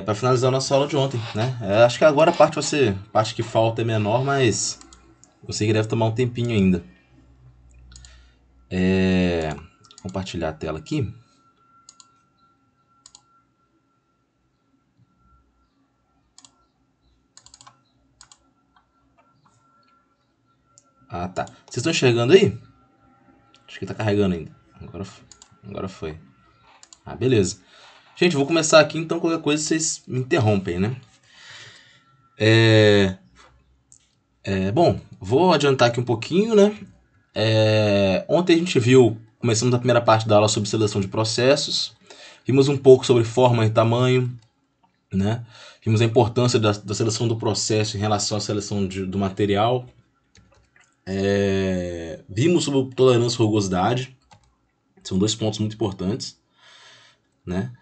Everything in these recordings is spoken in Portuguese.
para finalizar a nossa aula de ontem, né? Acho que agora a parte que falta é menor, mas eu sei que deve tomar um tempinho ainda. Compartilhar a tela aqui. Ah, tá. Vocês estão enxergando aí? Acho que tá carregando ainda. Agora foi. Ah, beleza. Gente, vou começar aqui, então qualquer coisa vocês me interrompem, né? Bom, vou adiantar aqui um pouquinho, né? Ontem a gente viu, começamos a primeira parte da aula sobre seleção de processos, vimos um pouco sobre forma e tamanho, né? Vimos a importância da seleção do processo em relação à seleção do material. Vimos sobre tolerância e rugosidade, são dois pontos muito importantes, né?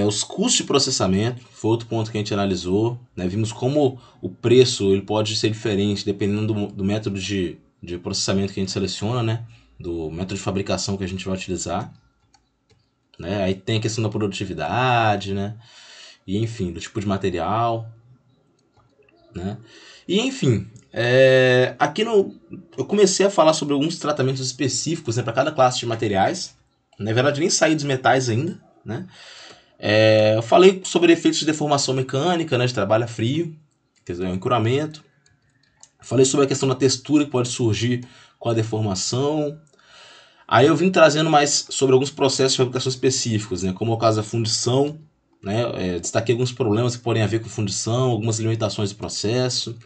Os custos de processamento foi outro ponto que a gente analisou, né? Vimos como o preço ele pode ser diferente dependendo do método de processamento que a gente seleciona, né? Do método de fabricação que a gente vai utilizar, né? Aí tem a questão da produtividade, né? E enfim, do tipo de material, né? E enfim, eu comecei a falar sobre alguns tratamentos específicos, né, para cada classe de materiais. Na verdade, nem saí dos metais ainda, né? Eu falei sobre efeitos de deformação mecânica, né, de trabalho a frio, quer dizer, o encuramento. Falei sobre a questão da textura que pode surgir com a deformação. Aí eu vim trazendo mais sobre alguns processos de fabricação específicos, né, como é o caso da fundição, né, destaquei alguns problemas que podem haver com fundição, algumas limitações do processo,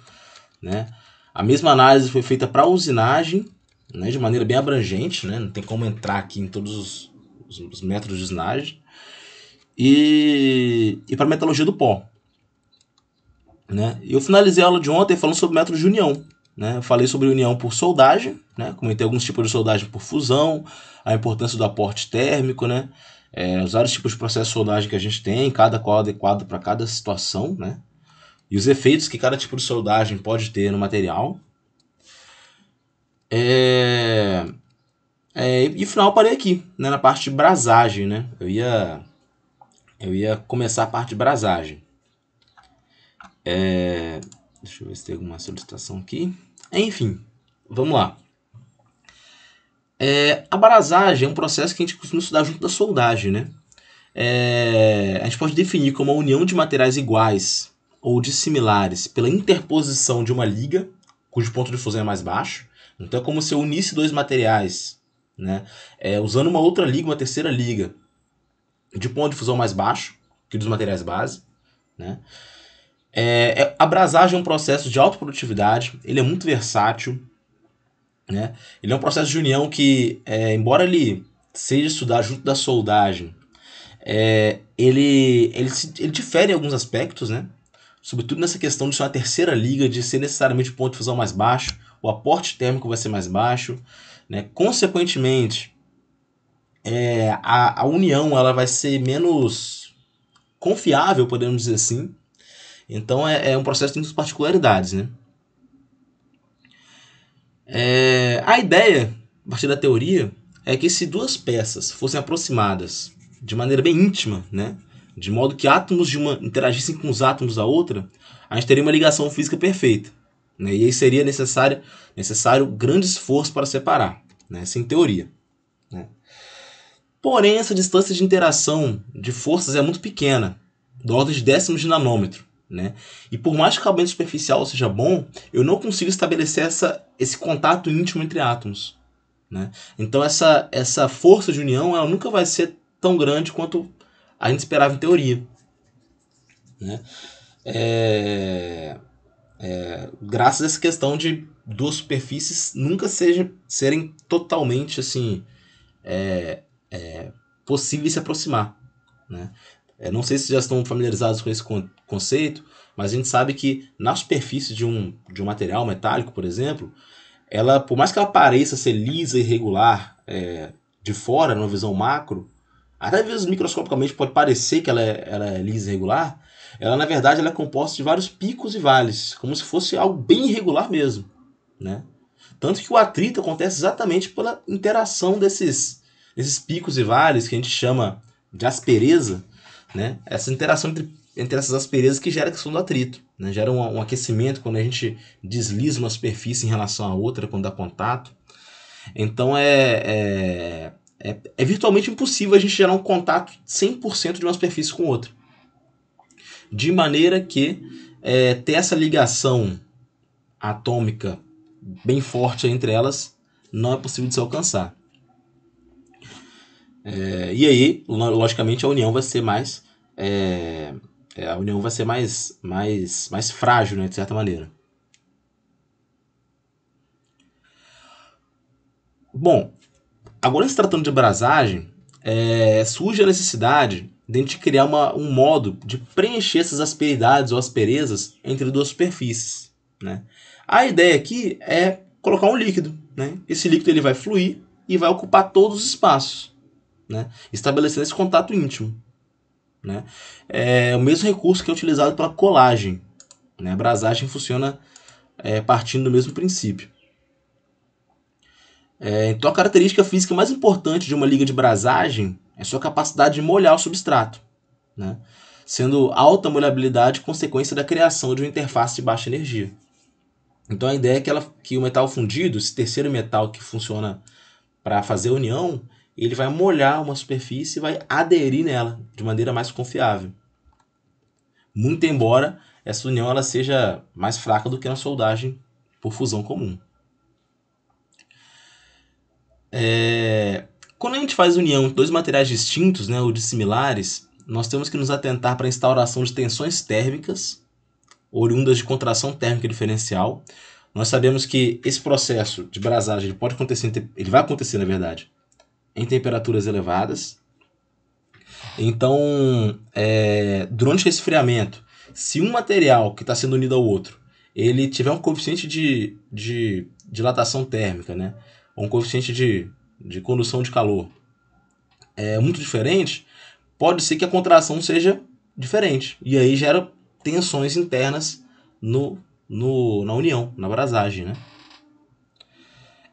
né. A mesma análise foi feita para usinagem, né, de maneira bem abrangente, né, não tem como entrar aqui em todos os métodos de usinagem, e para metalurgia do pó. Né? Eu finalizei a aula de ontem falando sobre método de união. Né? Eu falei sobre união por soldagem, né? Comentei alguns tipos de soldagem por fusão, a importância do aporte térmico, né? Os vários tipos de processo de soldagem que a gente tem, cada qual adequado para cada situação, né? E os efeitos que cada tipo de soldagem pode ter no material. E no final eu parei aqui, né? Na parte de brasagem, né? Eu ia começar a parte de brasagem. Deixa eu ver se tem alguma solicitação aqui. Enfim, vamos lá. A brasagem é um processo que a gente costuma estudar junto da soldagem, né? A gente pode definir como a união de materiais iguais ou dissimilares pela interposição de uma liga, cujo ponto de fusão é mais baixo. Então é como se eu unisse dois materiais, né? Usando uma outra liga, uma terceira liga, de ponto de fusão mais baixo que dos materiais base, né? A brasagem é um processo de alta produtividade, ele é muito versátil, né? Ele é um processo de união que, embora ele seja estudado junto da soldagem, ele difere em alguns aspectos, né? Sobretudo nessa questão de ser uma terceira liga, de ser necessariamente um ponto de fusão mais baixo, o aporte térmico vai ser mais baixo, né? Consequentemente, a união ela vai ser menos confiável, podemos dizer assim. Então é um processo que tem suas particularidades, né? A ideia, a partir da teoria, é que se duas peças fossem aproximadas de maneira bem íntima, né, de modo que átomos de uma interagissem com os átomos da outra, a gente teria uma ligação física perfeita. Né, e aí seria necessário grande esforço para separar, né, sem teoria. Né. Porém, essa distância de interação de forças é muito pequena, da ordem de décimos de nanômetro. Né? E por mais que o acabamento superficial seja bom, eu não consigo estabelecer esse contato íntimo entre átomos. Né? Então essa força de união ela nunca vai ser tão grande quanto a gente esperava em teoria. Né? Graças a essa questão de duas superfícies nunca serem totalmente assim possíveis se aproximar. Né? Não sei se já estão familiarizados com esse conceito, mas a gente sabe que na superfície de um material metálico, por exemplo, ela, por mais que ela pareça ser lisa e regular de fora, numa visão macro, até vezes microscopicamente pode parecer que ela é lisa e regular, ela na verdade ela é composta de vários picos e vales, como se fosse algo bem irregular mesmo. Né? Tanto que o atrito acontece exatamente pela interação desses picos e vales, que a gente chama de aspereza, né? Essa interação entre essas asperezas que gera a questão do atrito, né? Gera um aquecimento quando a gente desliza uma superfície em relação à outra, quando dá contato. Então é virtualmente impossível a gente gerar um contato 100% de uma superfície com outra. De maneira que ter essa ligação atômica bem forte entre elas não é possível de se alcançar. E aí, logicamente, a união vai ser mais mais frágil, né, de certa maneira. Bom, agora se tratando de abrasagem, surge a necessidade de a gente criar um modo de preencher essas asperidades ou asperezas entre duas superfícies, né? A ideia aqui é colocar um líquido, né? Esse líquido ele vai fluir e vai ocupar todos os espaços, né? Estabelecendo esse contato íntimo, né? É o mesmo recurso que é utilizado pela colagem, né? A abrasagem funciona partindo do mesmo princípio. Então a característica física mais importante de uma liga de abrasagem é sua capacidade de molhar o substrato, né? Sendo alta molhabilidade consequência da criação de uma interface de baixa energia. Então a ideia é que o metal fundido, esse terceiro metal que funciona para fazer a união, ele vai molhar uma superfície e vai aderir nela de maneira mais confiável. Muito embora essa união ela seja mais fraca do que na soldagem por fusão comum. Quando a gente faz união de dois materiais distintos, né, ou dissimilares, nós temos que nos atentar para a instauração de tensões térmicas oriundas de contração térmica diferencial. Nós sabemos que esse processo de brasagem pode acontecer, ele vai acontecer na verdade, em temperaturas elevadas. Então, durante o resfriamento, se um material que está sendo unido ao outro, ele tiver um coeficiente de dilatação térmica, né, ou um coeficiente de condução de calor muito diferente, pode ser que a contração seja diferente. E aí gera tensões internas na união, na brasagem, né?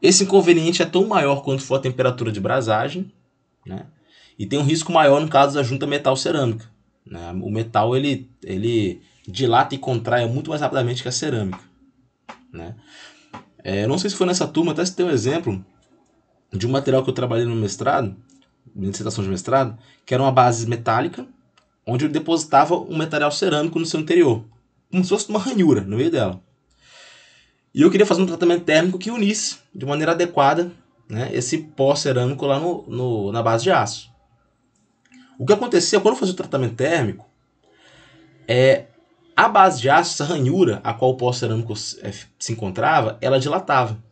Esse inconveniente é tão maior quanto for a temperatura de brasagem, né? E tem um risco maior no caso da junta metal-cerâmica, né? O metal ele dilata e contrai muito mais rapidamente que a cerâmica, né? Não sei se foi nessa turma, até se tem um exemplo de um material que eu trabalhei no mestrado, minha dissertação de mestrado, que era uma base metálica, onde eu depositava um material cerâmico no seu interior, como se fosse uma ranhura no meio dela. E eu queria fazer um tratamento térmico que unisse de maneira adequada, né, esse pó cerâmico lá na base de aço. O que acontecia quando eu fazia o tratamento térmico a base de aço, essa ranhura a qual o pó cerâmico se encontrava, ela dilatava.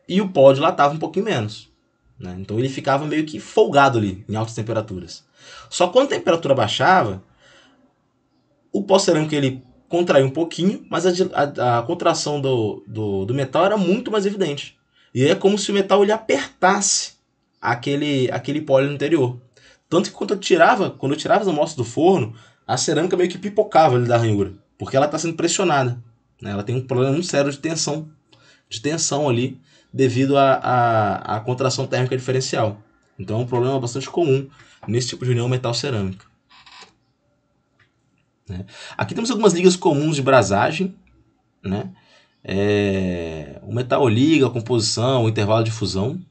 E o pó dilatava um pouquinho menos, né? Então ele ficava meio que folgado ali em altas temperaturas. Só quando a temperatura baixava, o pó cerâmico ele contraía um pouquinho, mas a contração do metal era muito mais evidente. E é como se o metal ele apertasse aquele pó ali no interior. Tanto que quando eu tirava as amostras do forno, a cerâmica meio que pipocava ali da ranhura, porque ela está sendo pressionada, né? Ela tem um problema muito sério de tensão ali, devido à contração térmica diferencial. Então é um problema bastante comum nesse tipo de união metal-cerâmica. Né? Aqui temos algumas ligas comuns de brasagem, né? O metal liga, a composição, o intervalo de fusão,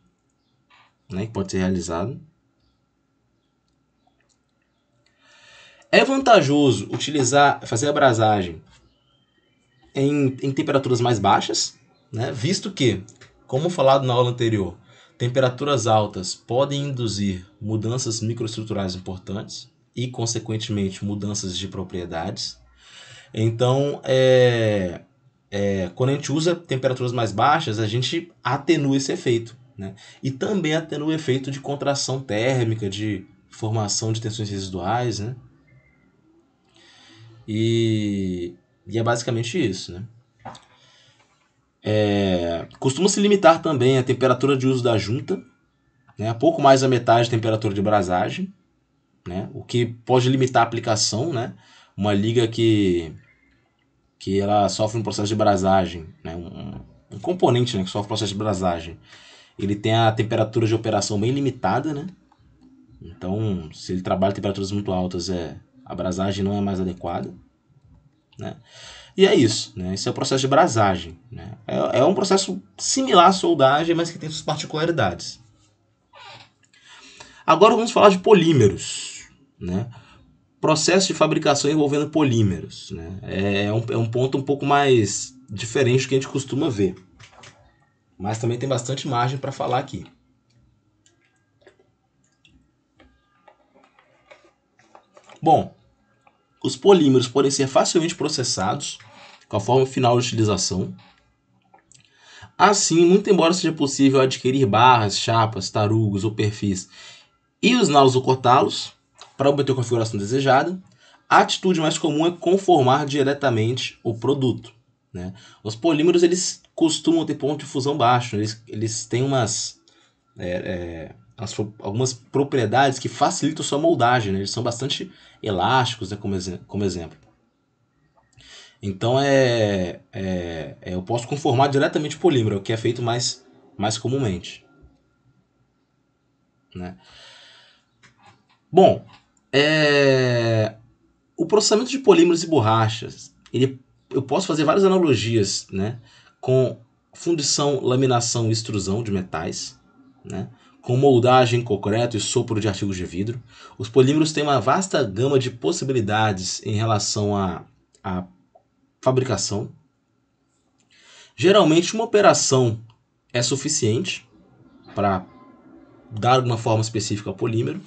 né, que pode ser realizado. É vantajoso fazer a brasagem em temperaturas mais baixas, né, visto que, como falado na aula anterior, temperaturas altas podem induzir mudanças microestruturais importantes e, consequentemente, mudanças de propriedades. Então, quando a gente usa temperaturas mais baixas, a gente atenua esse efeito, né? E também atenua o efeito de contração térmica, de formação de tensões residuais, né? E é basicamente isso, né? Costuma se limitar também a temperatura de uso da junta, né? A pouco mais da metade da temperatura de brasagem, né? O que pode limitar a aplicação, né? Uma liga que ela sofre um processo de brasagem, né? Um componente, né, que sofre um processo de brasagem, ele tem a temperatura de operação bem limitada, né? Então, se ele trabalha em temperaturas muito altas, a brasagem não é mais adequada, né? E é isso, né? Esse é o processo de brasagem, né? É um processo similar à soldagem, mas que tem suas particularidades. Agora vamos falar de polímeros, né? Processo de fabricação envolvendo polímeros, né? É um ponto um pouco mais diferente do que a gente costuma ver, mas também tem bastante margem para falar aqui. Bom, os polímeros podem ser facilmente processados com a forma final de utilização. Assim, muito embora seja possível adquirir barras, chapas, tarugos ou perfis e usá-los ou cortá-los para obter a configuração desejada, a atitude mais comum é conformar diretamente o produto, né? Os polímeros eles costumam ter ponto de fusão baixo, eles têm algumas propriedades que facilitam sua moldagem, né? Eles são bastante elásticos, né? Como exemplo. Então eu posso conformar diretamente o polímero, o que é feito mais comumente, né? Bom, o processamento de polímeros e borrachas, eu posso fazer várias analogias, né, com fundição, laminação e extrusão de metais, né, com moldagem, concreto e sopro de artigos de vidro. Os polímeros têm uma vasta gama de possibilidades em relação à fabricação. Geralmente, uma operação é suficiente para dar uma forma específica ao polímero.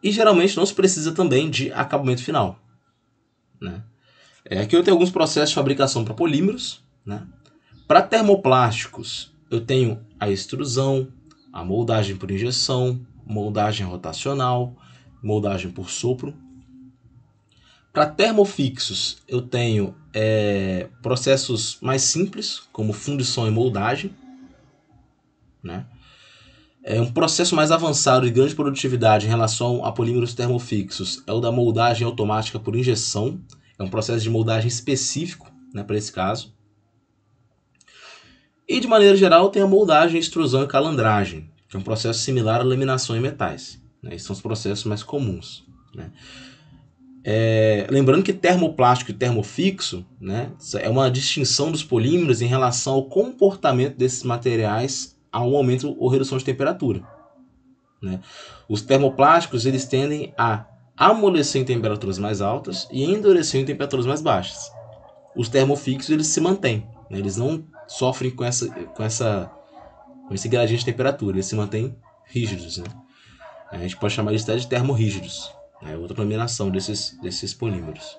E geralmente não se precisa também de acabamento final, né? Aqui eu tenho alguns processos de fabricação para polímeros, né? Para termoplásticos, eu tenho a extrusão, a moldagem por injeção, moldagem rotacional, moldagem por sopro. Para termofixos, eu tenho processos mais simples, como fundição e moldagem, né? Um processo mais avançado e grande produtividade em relação a polímeros termofixos é o da moldagem automática por injeção. É um processo de moldagem específico, né, para esse caso. E de maneira geral tem a moldagem, extrusão e calandragem, que é um processo similar à laminação em metais, né? Esses são os processos mais comuns, né? Lembrando que termoplástico e termofixo, né, é uma distinção dos polímeros em relação ao comportamento desses materiais a um aumento ou redução de temperatura, né? Os termoplásticos eles tendem a amolecer em temperaturas mais altas e endurecer em temperaturas mais baixas. Os termofixos eles se mantêm, né? Eles não sofrem com esse gradiente de temperatura, eles se mantêm rígidos, né? A gente pode chamar eles até de termorrígidos, é outra denominação desses polímeros.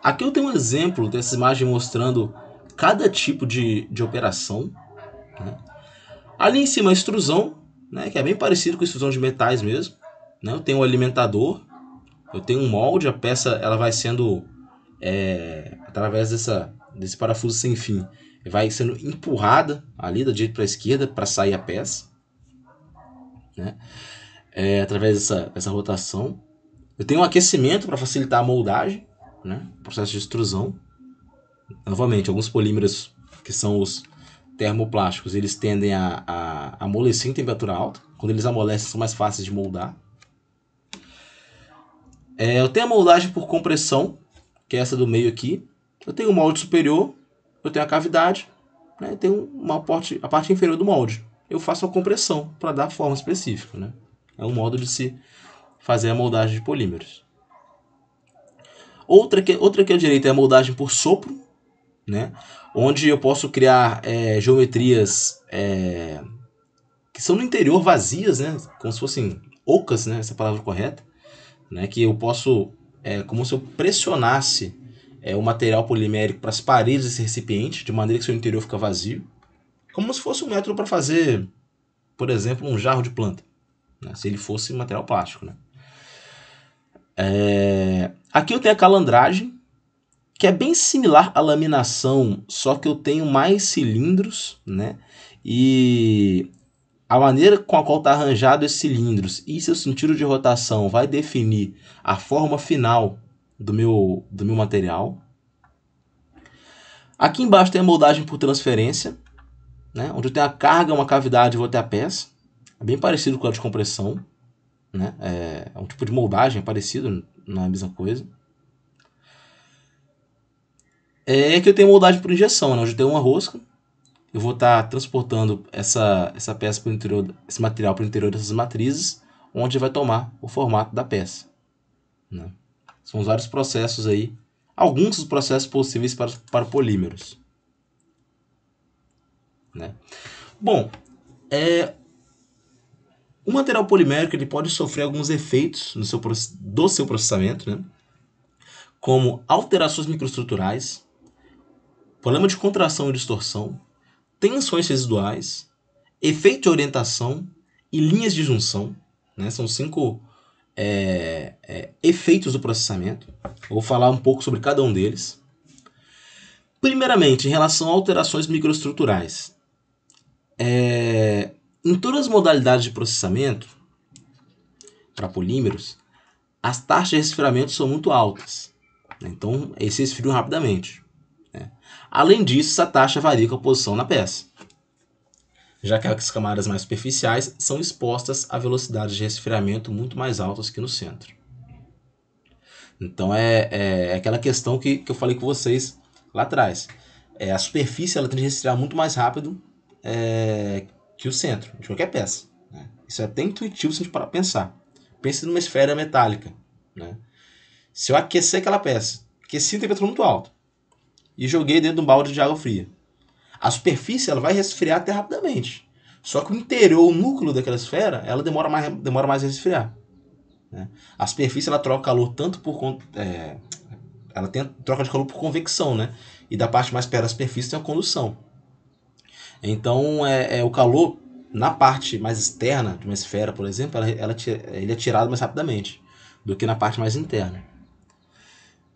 Aqui eu tenho um exemplo dessa imagem mostrando cada tipo de operação, né? Ali em cima a extrusão, né, que é bem parecido com a extrusão de metais mesmo, né? Eu tenho um alimentador, eu tenho um molde, a peça ela vai sendo através desse parafuso sem fim, vai sendo empurrada ali da direita para a esquerda para sair a peça, né? Através dessa rotação. Eu tenho um aquecimento para facilitar a moldagem, né? Processo de extrusão. Novamente, alguns polímeros que são os termoplásticos, eles tendem a amolecer em temperatura alta. Quando eles amolecem, são mais fáceis de moldar. Eu tenho a moldagem por compressão, que é essa do meio aqui. Eu tenho o molde superior, eu tenho a cavidade, né? Eu tenho a parte inferior do molde. Eu faço a compressão para dar forma específica, né? É um modo de se fazer a moldagem de polímeros. Outra que à direita é a moldagem por sopro, né? Onde eu posso criar geometrias que são no interior vazias, né? Como se fossem ocas, né? Essa é a palavra correta, né? Que eu posso, como se eu pressionasse o material polimérico para as paredes desse recipiente, de maneira que seu interior fica vazio, como se fosse um método para fazer, por exemplo, um jarro de planta, né? Se ele fosse material plástico, né? Aqui eu tenho a calandragem, que é bem similar à laminação, só que eu tenho mais cilindros, né? E a maneira com a qual está arranjado esses cilindros e seu sentido de rotação vai definir a forma final do meu material. Aqui embaixo tem a moldagem por transferência, né? Onde eu tenho a carga, uma cavidade, eu vou ter a peça. É bem parecido com a de compressão, né? É um tipo de moldagem, é parecido, não é a mesma coisa. É que eu tenho moldagem por injeção, né? Onde eu tenho uma rosca, eu vou estar transportando essa peça para o interior, esse material para o interior dessas matrizes, onde vai tomar o formato da peça, né? São os vários processos aí, alguns dos processos possíveis para polímeros, né? Bom, o material polimérico ele pode sofrer alguns efeitos do seu processamento, né? Como alterações microestruturais, problema de contração e distorção, tensões residuais, efeito de orientação e linhas de junção, né? São 5 efeitos do processamento. Eu vou falar um pouco sobre cada um deles. Primeiramente, em relação a alterações microestruturais. Em todas as modalidades de processamento para polímeros, as taxas de resfriamento são muito altas, né? Então, eles se esfriam rapidamente, né? Além disso, essa taxa varia com a posição na peça, já que as camadas mais superficiais são expostas a velocidades de resfriamento muito mais altas que no centro. Então, é aquela questão que eu falei com vocês lá atrás. A superfície ela tende a resfriar muito mais rápido que o centro de qualquer peça, né? Isso é até intuitivo se a gente parar para pensar. Pense numa esfera metálica, né? Se eu aquecer aquela peça, aqueci a temperatura muito alta e joguei dentro de um balde de água fria, a superfície ela vai resfriar até rapidamente. Só que o interior, o núcleo daquela esfera, ela demora mais a resfriar, né? A superfície ela troca calor tanto ela tem troca de calor por convecção, né? E da parte mais perto da superfície tem a condução. Então, o calor na parte mais externa de uma esfera, por exemplo, ele é tirado mais rapidamente do que na parte mais interna.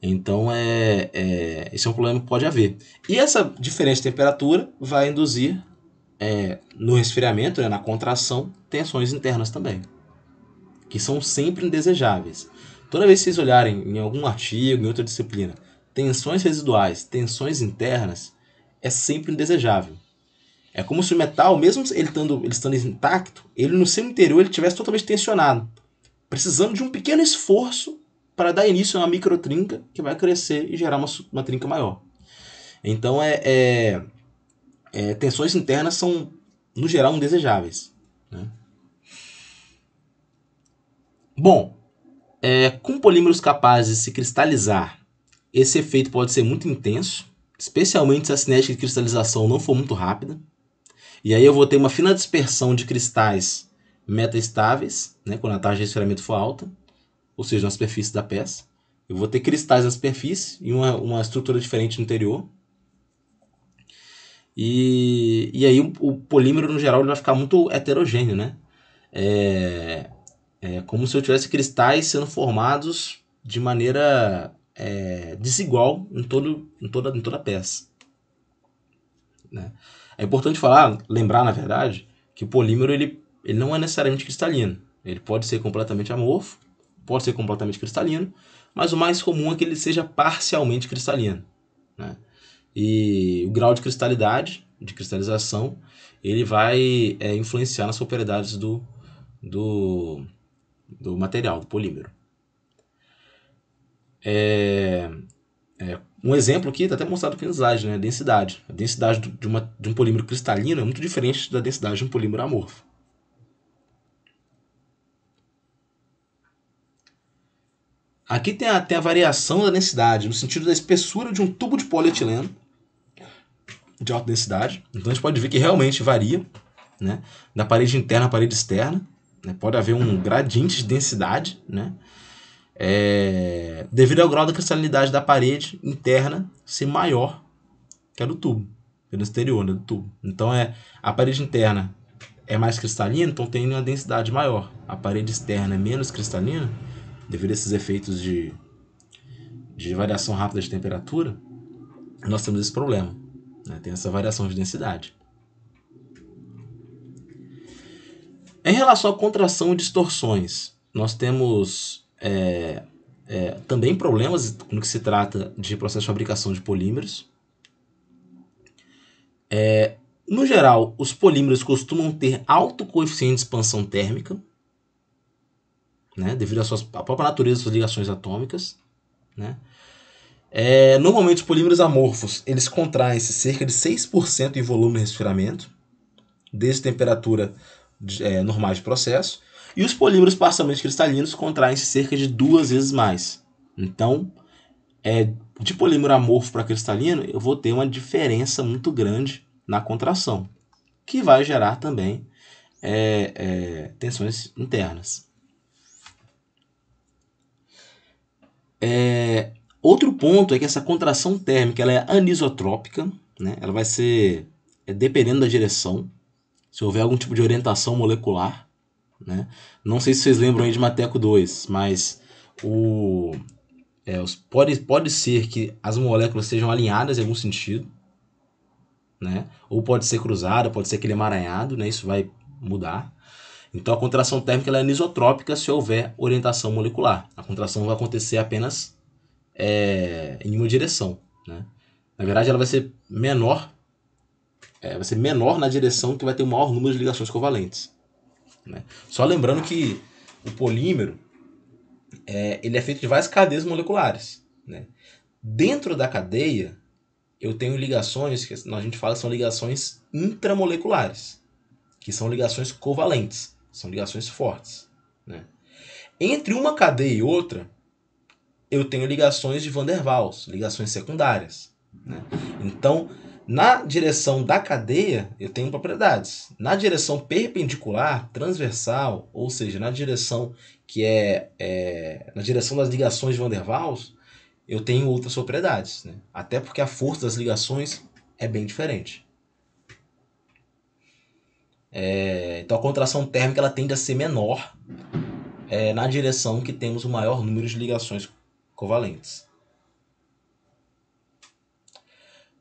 Então, esse é um problema que pode haver. E essa diferença de temperatura vai induzir, no resfriamento, né, na contração, tensões internas também, que são sempre indesejáveis. Toda vez que vocês olharem em algum artigo, em outra disciplina, tensões residuais, tensões internas, é sempre indesejável. É como se o metal, mesmo ele estando intacto, ele no seu interior ele estivesse totalmente tensionado, precisando de um pequeno esforço para dar início a uma microtrinca que vai crescer e gerar uma trinca maior. Então, tensões internas são, no geral, indesejáveis, né? Bom, com polímeros capazes de se cristalizar, esse efeito pode ser muito intenso, especialmente se a cinética de cristalização não for muito rápida. E aí eu vou ter uma fina dispersão de cristais metaestáveis, né, quando a taxa de resfriamento for alta, ou seja, na superfície da peça. Eu vou ter cristais na superfície e uma estrutura diferente no interior. E aí o polímero, no geral, ele vai ficar muito heterogêneo, né? É como se eu tivesse cristais sendo formados de maneira desigual em toda a peça, né? É importante lembrar, na verdade, que o polímero ele não é necessariamente cristalino. Ele pode ser completamente amorfo, pode ser completamente cristalino, mas o mais comum é que ele seja parcialmente cristalino, né? E o grau de cristalidade, de cristalização, ele vai influenciar nas propriedades do material, do polímero. Um exemplo aqui está até mostrado aqui no slide, né? A densidade. A densidade de um polímero cristalino é muito diferente da densidade de um polímero amorfo. Aqui tem a variação da densidade, no sentido da espessura de um tubo de polietileno de alta densidade. Então a gente pode ver que realmente varia, né, da parede interna à parede externa, né? Pode haver um gradiente de densidade, né? Devido ao grau da cristalinidade da parede interna ser maior que a do tubo, que é do exterior, né, do tubo. Então a parede interna é mais cristalina, então tem uma densidade maior. A parede externa é menos cristalina, devido a esses efeitos de variação rápida de temperatura, nós temos esse problema, né? Tem essa variação de densidade. Em relação à contração e distorções, nós temos também problemas no que se trata de processo de fabricação de polímeros. No geral, os polímeros costumam ter alto coeficiente de expansão térmica, né, devido à própria natureza das suas ligações atômicas, né. Normalmente os polímeros amorfos eles contraem-se cerca de 6% em volume de resfriamento, desde temperatura normais de processo, e os polímeros parcialmente cristalinos contraem-se cerca de 2 vezes mais. Então, de polímero amorfo para cristalino, eu vou ter uma diferença muito grande na contração, que vai gerar também tensões internas. Outro ponto é que essa contração térmica ela é anisotrópica, né? Ela vai ser dependendo da direção, se houver algum tipo de orientação molecular, né? Não sei se vocês lembram aí de Mateco 2, mas pode ser que as moléculas sejam alinhadas em algum sentido, né? Ou pode ser cruzada, pode ser aquele emaranhado, né? Isso vai mudar. Então a contração térmica ela é anisotrópica se houver orientação molecular. A contração vai acontecer apenas em uma direção, né? Na verdade, ela vai ser menor, na direção que vai ter o maior número de ligações covalentes, né? Só lembrando que o polímero ele é feito de várias cadeias moleculares, né? Dentro da cadeia, eu tenho ligações que a gente fala que são ligações intramoleculares, que são ligações covalentes, são ligações fortes, né? Entre uma cadeia e outra, eu tenho ligações de Van der Waals, ligações secundárias, né? Então, na direção da cadeia, eu tenho propriedades. Na direção perpendicular, transversal, ou seja, na direção que na direção das ligações de Van der Waals, eu tenho outras propriedades, né? Até porque a força das ligações é bem diferente. Então a contração térmica ela tende a ser menor na direção que temos o maior número de ligações covalentes.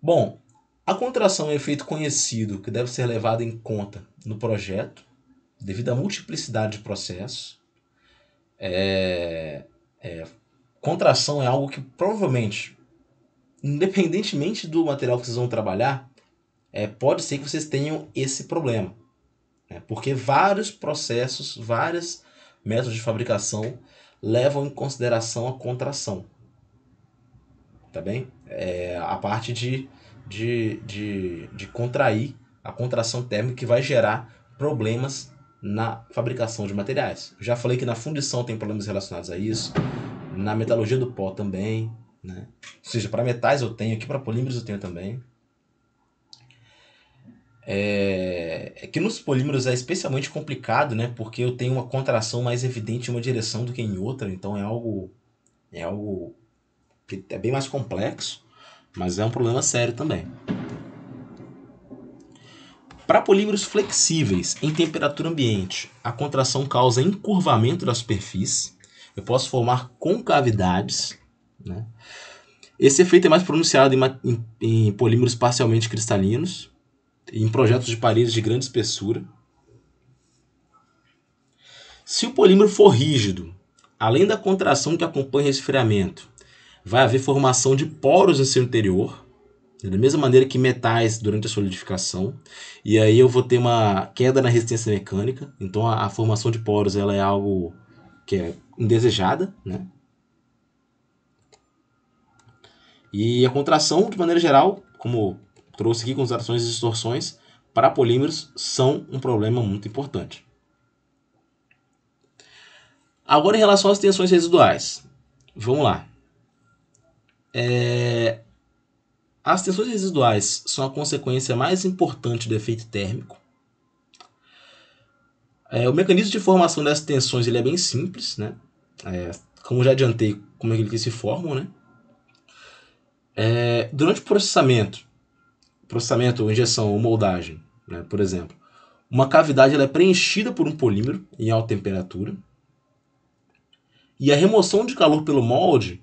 Bom, a contração é um efeito conhecido que deve ser levado em conta no projeto, devido à multiplicidade de processos. Contração é algo que provavelmente, independentemente do material que vocês vão trabalhar, pode ser que vocês tenham esse problema, né? Porque vários processos, vários métodos de fabricação levam em consideração a contração. Tá bem? A parte de contrair a contração térmica que vai gerar problemas na fabricação de materiais. Eu já falei que na fundição tem problemas relacionados a isso, na metalurgia do pó também, né? Ou seja, para metais eu tenho, aqui para polímeros eu tenho também. Que nos polímeros é especialmente complicado, né? Porque eu tenho uma contração mais evidente em uma direção do que em outra, então é algo que é bem mais complexo, mas é um problema sério também. Para polímeros flexíveis em temperatura ambiente, a contração causa encurvamento da superfície. Eu posso formar concavidades, né? Esse efeito é mais pronunciado em polímeros parcialmente cristalinos, em projetos de paredes de grande espessura. Se o polímero for rígido, além da contração que acompanha o resfriamento, vai haver formação de poros em seu interior, da mesma maneira que metais durante a solidificação, e aí eu vou ter uma queda na resistência mecânica. Então a formação de poros ela é algo que é indesejada, né? E a contração, de maneira geral, como trouxe aqui, considerações e distorções, para polímeros são um problema muito importante. Agora, em relação às tensões residuais, vamos lá. As tensões residuais são a consequência mais importante do efeito térmico. O mecanismo de formação dessas tensões ele é bem simples, né? Como já adiantei, como é que se formam, né? Durante o processamento, injeção ou moldagem, né, por exemplo, uma cavidade ela é preenchida por um polímero em alta temperatura e a remoção de calor pelo molde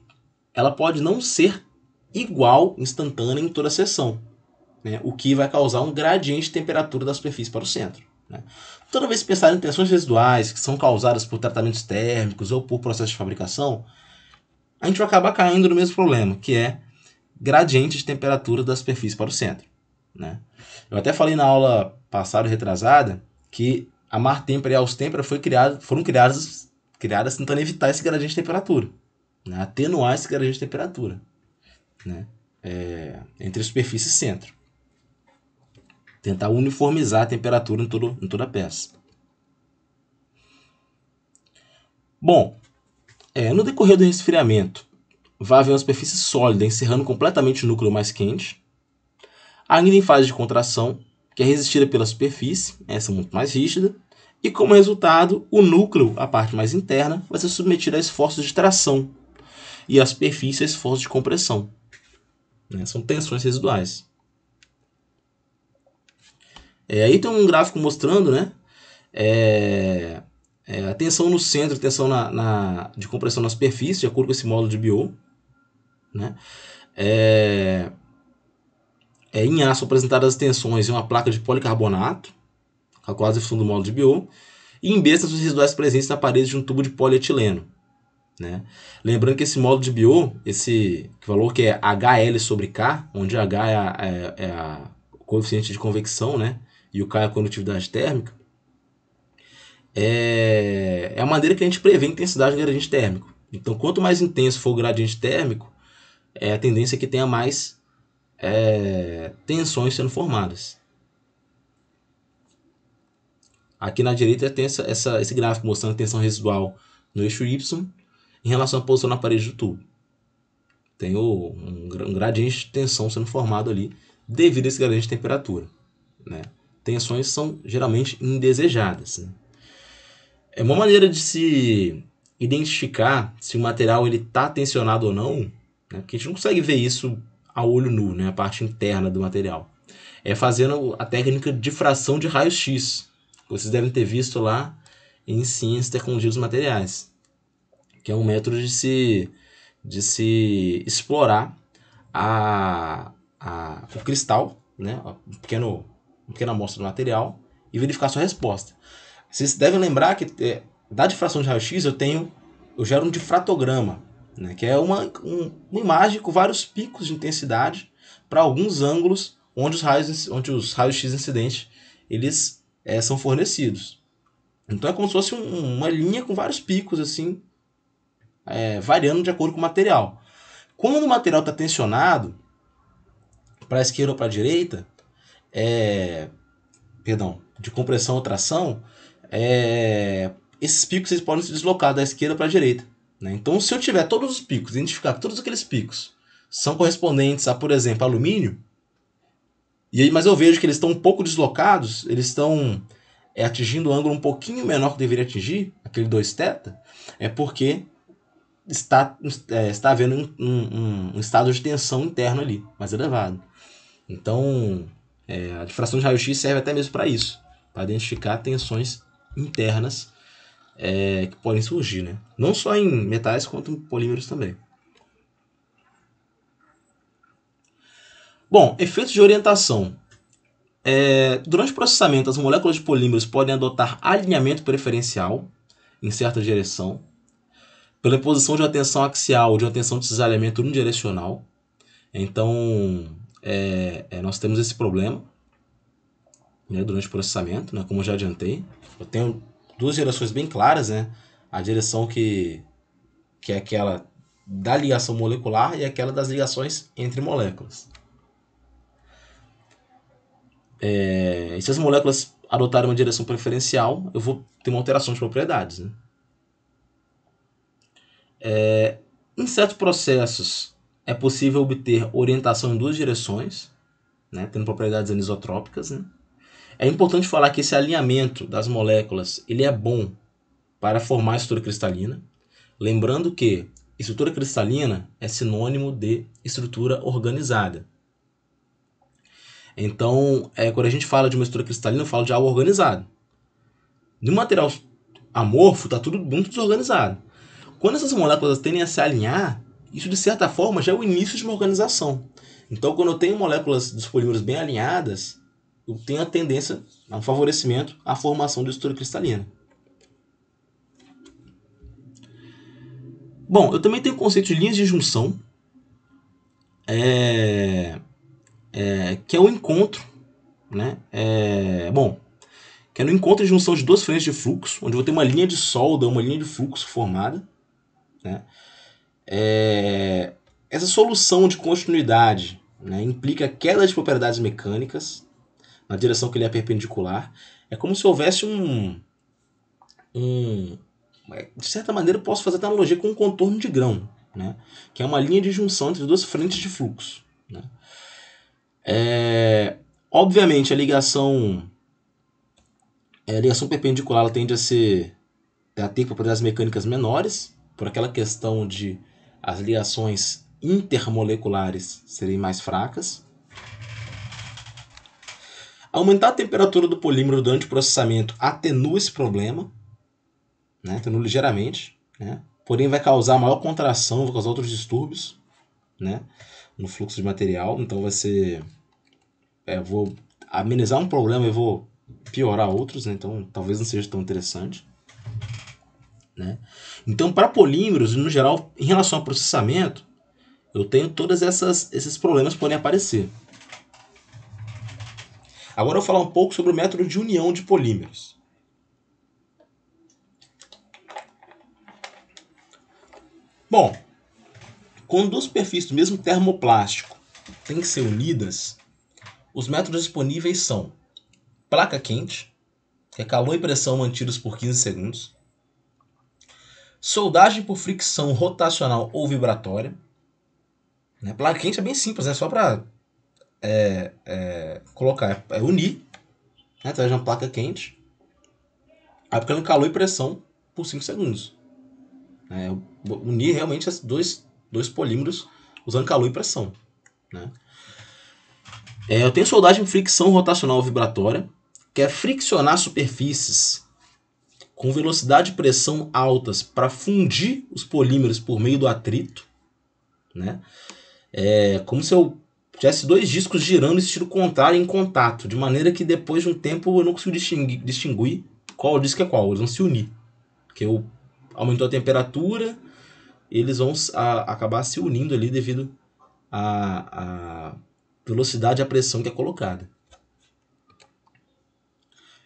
ela pode não ser igual, instantânea em toda a seção, né, o que vai causar um gradiente de temperatura da superfície para o centro, né. Toda vez que pensar em tensões residuais que são causadas por tratamentos térmicos ou por processos de fabricação, a gente vai acabar caindo no mesmo problema, que é gradiente de temperatura da superfície para o centro. né? Eu até falei na aula passada, retrasada, que a Mar Tempera e a Aos Tempera foram criadas tentando evitar esse gradiente de temperatura, né? Atenuar esse gradiente de temperatura, né? Entre a superfície e centro. Tentar uniformizar a temperatura em toda a peça. Bom, no decorrer do resfriamento, vai haver uma superfície sólida encerrando completamente o núcleo mais quente, ainda em fase de contração, que é resistida pela superfície, essa é muito mais rígida, e como resultado, o núcleo, a parte mais interna, vai ser submetido a esforços de tração e a superfície a esforços de compressão. São tensões residuais. Aí tem um gráfico mostrando, né, a tensão no centro, a tensão de compressão na superfície, de acordo com esse módulo de Biot. Né? Em aço apresentadas as tensões em uma placa de policarbonato, calculadas em função do módulo de Biot, e em B, as tensões residuais presentes na parede de um tubo de polietileno. Né? Lembrando que esse módulo de Biot, esse valor que é HL sobre K, onde H é o coeficiente de convecção, né? E o K é a condutividade térmica, é a maneira que a gente prevê a intensidade do gradiente térmico. Então, quanto mais intenso for o gradiente térmico, a tendência é que tenha mais tensões sendo formadas. Aqui na direita tem esse gráfico mostrando a tensão residual no eixo Y em relação à posição na parede do tubo. Tem um gradiente de tensão sendo formado ali devido a esse gradiente de temperatura. Né? Tensões são geralmente indesejadas. Né? É uma maneira de se identificar se o material está tensionado ou não, né? Porque a gente não consegue ver isso a olho nu, né? A parte interna do material. É fazendo a técnica de difração de raio-x, que vocês devem ter visto lá em Ciência e Tecnologia dos Materiais, que é um método de se explorar o cristal, né? Uma pequena amostra do material, e verificar sua resposta. Vocês devem lembrar que da difração de raio-x eu gero um difratograma, né, que é uma imagem com vários picos de intensidade para alguns ângulos onde os raios-x incidentes eles são fornecidos. Então é como se fosse uma linha com vários picos assim, variando de acordo com o material. Quando o material está tensionado para a esquerda ou para a direita, de compressão ou tração, esses picos eles podem se deslocar da esquerda para a direita. Né? Então, se eu tiver todos os picos, identificar que todos aqueles picos são correspondentes a, por exemplo, alumínio, mas eu vejo que eles estão um pouco deslocados, eles estão atingindo um ângulo um pouquinho menor que deveria atingir, aquele 2θ, é porque está havendo um estado de tensão interno ali, mais elevado. Então, a difração de raio-x serve até mesmo para isso, para identificar tensões internas que podem surgir, né? Não só em metais, quanto em polímeros também. Bom, efeitos de orientação. Durante o processamento, as moléculas de polímeros podem adotar alinhamento preferencial em certa direção, pela imposição de uma tensão axial ou de uma tensão de cisalhamento unidirecional. Então, nós temos esse problema, né, durante o processamento, né, como eu já adiantei. Eu tenho duas direções bem claras, né? A direção que é aquela da ligação molecular e aquela das ligações entre moléculas. E se as moléculas adotarem uma direção preferencial, eu vou ter uma alteração de propriedades. Né? Em certos processos, é possível obter orientação em duas direções, né, tendo propriedades anisotrópicas. Né? É importante falar que esse alinhamento das moléculas ele é bom para formar a estrutura cristalina, lembrando que estrutura cristalina é sinônimo de estrutura organizada. Então, quando a gente fala de uma estrutura cristalina, eu falo de algo organizado. No material amorfo, está tudo muito desorganizado. Quando essas moléculas tendem a se alinhar, isso de certa forma já é o início de uma organização. Então, quando eu tenho moléculas dos polímeros bem alinhadas, eu tenho a tendência a um favorecimento à formação de estrutura cristalina. Bom, eu também tenho o conceito de linhas de junção, que é o encontro, né? Que é no encontro de junção de duas frentes de fluxo, onde eu vou ter uma linha de solda, uma linha de fluxo formada, né? Essa solução de continuidade, né, implica queda de propriedades mecânicas na direção que ele é perpendicular. É como se houvesse de certa maneira, eu posso fazer a analogia com um contorno de grão, né, que é uma linha de junção entre duas frentes de fluxo, né. Obviamente, a ligação perpendicular ela tende a ter propriedades mecânicas menores, por aquela questão de as ligações intermoleculares serem mais fracas. Aumentar a temperatura do polímero durante o processamento atenua esse problema, né? Atenua ligeiramente, né? Porém vai causar maior contração, vai causar outros distúrbios, né, no fluxo de material. Então vai ser... vou amenizar um problema e vou piorar outros, né? Então talvez não seja tão interessante, né? Então, para polímeros, no geral, em relação ao processamento, eu tenho todos esses problemas que podem aparecer. Agora eu vou falar um pouco sobre o método de união de polímeros. Bom, quando duas superfícies do mesmo termoplástico têm que ser unidas, os métodos disponíveis são placa quente, que é calor e pressão mantidos por 15 segundos, soldagem por fricção rotacional ou vibratória. Né? Placa quente é bem simples, é só para colocar, unir, né, através de uma placa quente, aplicando calor e pressão por 5 segundos. Unir realmente esses dois polímeros usando calor e pressão. Né? Eu tenho soldagem fricção rotacional ou vibratória, que é friccionar superfícies com velocidade e pressão altas para fundir os polímeros por meio do atrito. Né? Como se eu tivesse dois discos girando em sentido contrário em contato, de maneira que depois de um tempo eu não consigo distinguir qual disco é qual, eles vão se unir. Porque aumentou a temperatura, eles vão acabar se unindo ali devido à velocidade e à pressão que é colocada.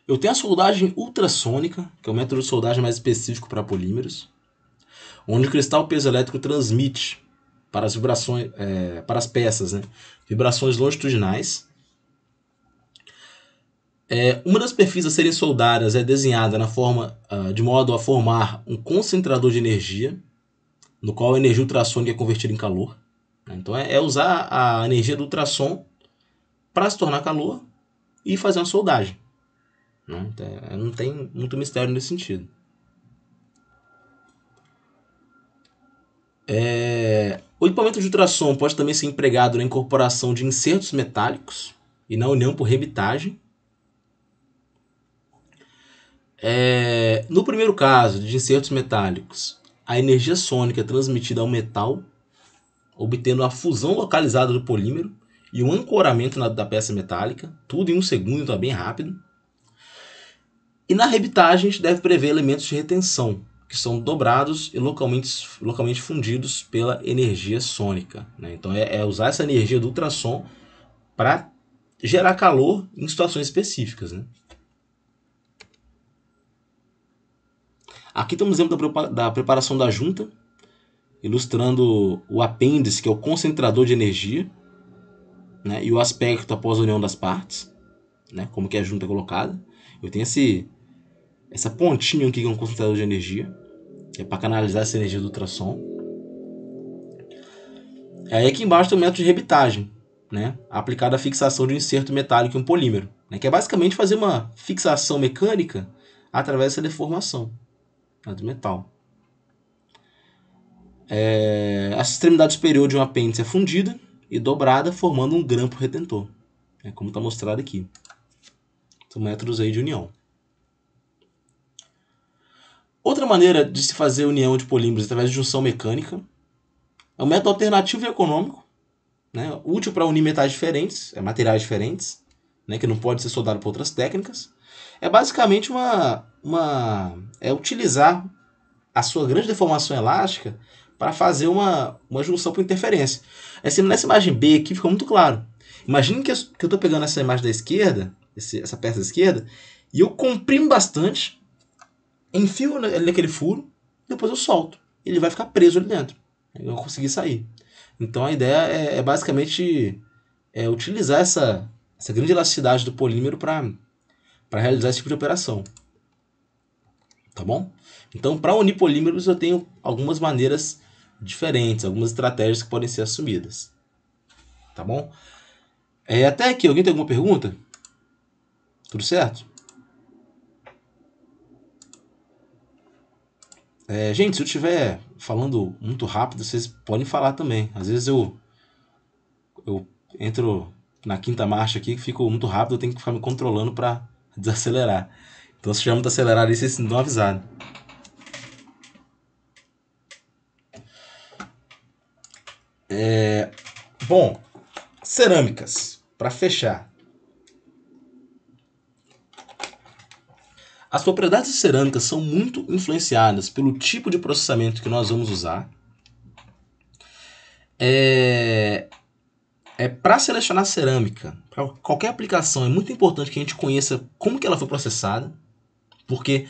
Eu tenho a soldagem ultrassônica, que é o método de soldagem mais específico para polímeros, onde o cristal piezoelétrico transmite para as vibrações, para as peças, né, vibrações longitudinais. Uma das superfícies a serem soldadas é desenhada de modo a formar um concentrador de energia, no qual a energia ultrassônica é convertida em calor. Então usar a energia do ultrassom para se tornar calor e fazer uma soldagem. Então, não tem muito mistério nesse sentido. O equipamento de ultrassom pode também ser empregado na incorporação de insertos metálicos e na união por rebitagem. No primeiro caso, de insertos metálicos, a energia sônica é transmitida ao metal, obtendo a fusão localizada do polímero e o ancoramento da peça metálica, tudo em 1 segundo, então é bem rápido. E na rebitagem a gente deve prever elementos de retenção, que são dobrados e localmente fundidos pela energia sônica. Né? Então usar essa energia do ultrassom para gerar calor em situações específicas. Né? Aqui temos um exemplo da preparação da junta, ilustrando o apêndice, que é o concentrador de energia, né? E o aspecto após a união das partes, né? Como que a junta é colocada. Eu tenho essa pontinha aqui que é um concentrador de energia, que é para canalizar essa energia do ultrassom. Aí aqui embaixo tem o método de rebitagem, né? Aplicado à fixação de um inserto metálico em um polímero, né? Que é basicamente fazer uma fixação mecânica através dessa deformação, né, do metal. A extremidade superior de um apêndice é fundida e dobrada, formando um grampo retentor, como está mostrado aqui. São métodos aí de união. Outra maneira de se fazer união de polímeros através de junção mecânica é um método alternativo e econômico, né, útil para unir metais diferentes, materiais diferentes, né, que não pode ser soldado por outras técnicas. É basicamente utilizar a sua grande deformação elástica para fazer uma junção por interferência. Assim, nessa imagem B aqui fica muito claro. Imagine que eu estou pegando essa imagem da esquerda, essa peça da esquerda, e eu comprimo bastante, enfio ele naquele furo, depois eu solto. Ele vai ficar preso ali dentro. Eu não vou conseguir sair. Então a ideia é basicamente utilizar essa grande elasticidade do polímero para realizar esse tipo de operação. Tá bom? Então, para unir polímeros, eu tenho algumas maneiras diferentes, algumas estratégias que podem ser assumidas. Tá bom? Até aqui, alguém tem alguma pergunta? Tudo certo? Gente, se eu estiver falando muito rápido, vocês podem falar também. Às vezes eu entro na quinta marcha aqui, fico muito rápido, eu tenho que ficar me controlando para desacelerar. Então, se tiver muito acelerado, vocês não dão avisado. Bom, cerâmicas, para fechar. As propriedades de cerâmicas são muito influenciadas pelo tipo de processamento que nós vamos usar. Para selecionar cerâmica, para qualquer aplicação, é muito importante que a gente conheça como que ela foi processada, porque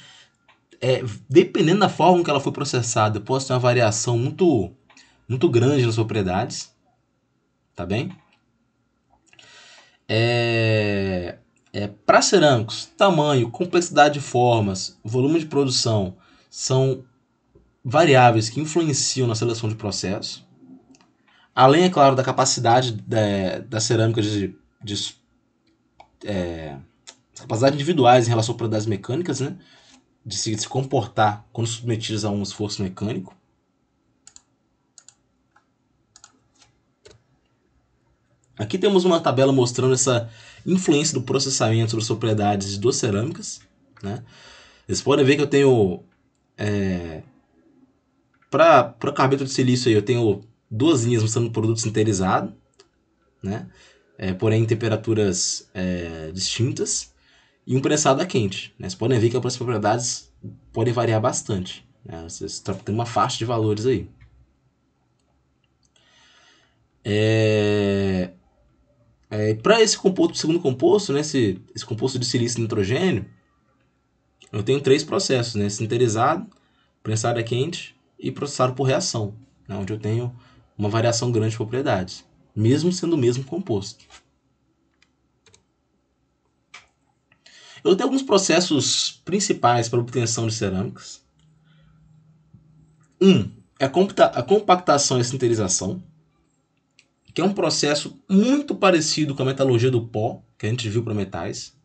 dependendo da forma que ela foi processada, pode ter uma variação muito, muito grande nas propriedades. Tá bem? Para cerâmicos, tamanho, complexidade de formas, volume de produção são variáveis que influenciam na seleção de processo. Além, é claro, da capacidade da cerâmica capacidades individuais em relação a propriedades mecânicas, né? De se comportar quando submetidas a um esforço mecânico. Aqui temos uma tabela mostrando essa influência do processamento sobre as propriedades de duas cerâmicas. Né? Vocês podem ver que eu tenho... para carbeto de silício, aí, eu tenho duas linhas mostrando produto sinterizado, né? Porém em temperaturas distintas, e um prensado a quente. Né? Vocês podem ver que as propriedades podem variar bastante. Né? Vocês têm uma faixa de valores aí. Para esse segundo composto, né, esse composto de silício e nitrogênio, eu tenho 3 processos, né, sinterizado, prensado a quente e processado por reação, né, onde eu tenho uma variação grande de propriedades, mesmo sendo o mesmo composto. Eu tenho alguns processos principais para obtenção de cerâmicas. É a compactação e a sinterização, que é um processo muito parecido com a metalurgia do pó, que a gente viu para metais.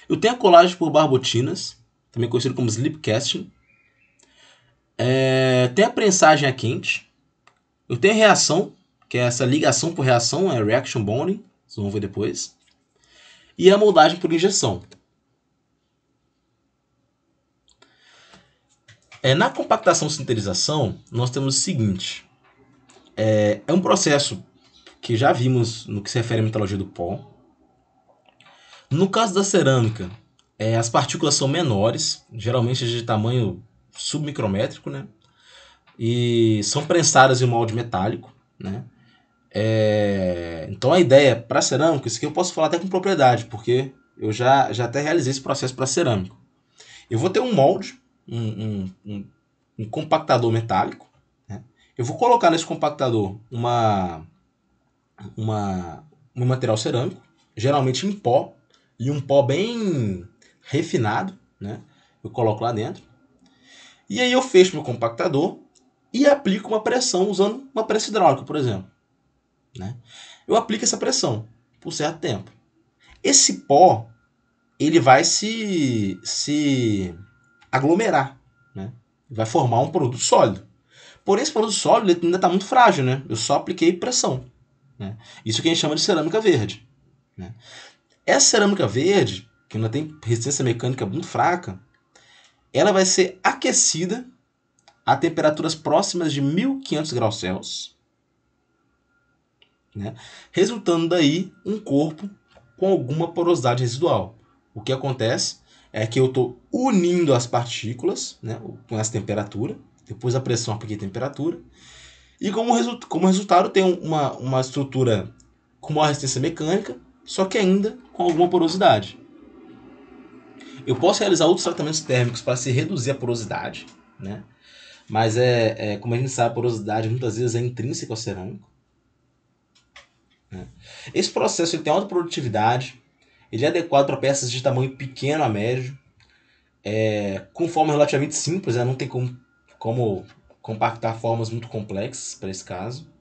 Eu tenho a colagem por barbotinas, também conhecido como slip casting. Tem a prensagem a quente. Eu tenho a reação, que é essa ligação por reação, é reaction bonding, vocês vão ver depois. E a moldagem por injeção. Na compactação e sinterização, nós temos o seguinte. É um processo que já vimos no que se refere à metalurgia do pó. No caso da cerâmica, as partículas são menores, geralmente de tamanho submicrométrico, né? E são prensadas em um molde metálico, né? Então a ideia para cerâmica, isso aqui eu posso falar até com propriedade, porque eu já até realizei esse processo para cerâmico. Eu vou ter um molde, um compactador metálico, né? Eu vou colocar nesse compactador um material cerâmico, geralmente em pó, e um pó bem refinado, né? Eu coloco lá dentro. E aí eu fecho meu compactador e aplico uma pressão usando uma pressa hidráulica, por exemplo. Né? Eu aplico essa pressão por certo tempo. Esse pó ele vai se aglomerar, né? Vai formar um produto sólido. Porém, esse produto sólido ele ainda está muito frágil, né? Eu só apliquei pressão. Né? Isso que a gente chama de cerâmica verde. Né? Essa cerâmica verde, que ainda tem resistência mecânica muito fraca, ela vai ser aquecida a temperaturas próximas de 1500 graus Celsius, né? Resultando daí um corpo com alguma porosidade residual. O que acontece é que eu estou unindo as partículas, né, com essa temperatura, depois a pressão apliquei a temperatura, e como resultado tem uma estrutura com maior resistência mecânica, só que ainda com alguma porosidade. Eu posso realizar outros tratamentos térmicos para se reduzir a porosidade, né? Mas como a gente sabe, a porosidade muitas vezes é intrínseca ao cerâmico, né? Esse processo ele tem alta produtividade, ele é adequado para peças de tamanho pequeno a médio, com forma relativamente simples, né? Não tem como compactar formas muito complexas para esse caso.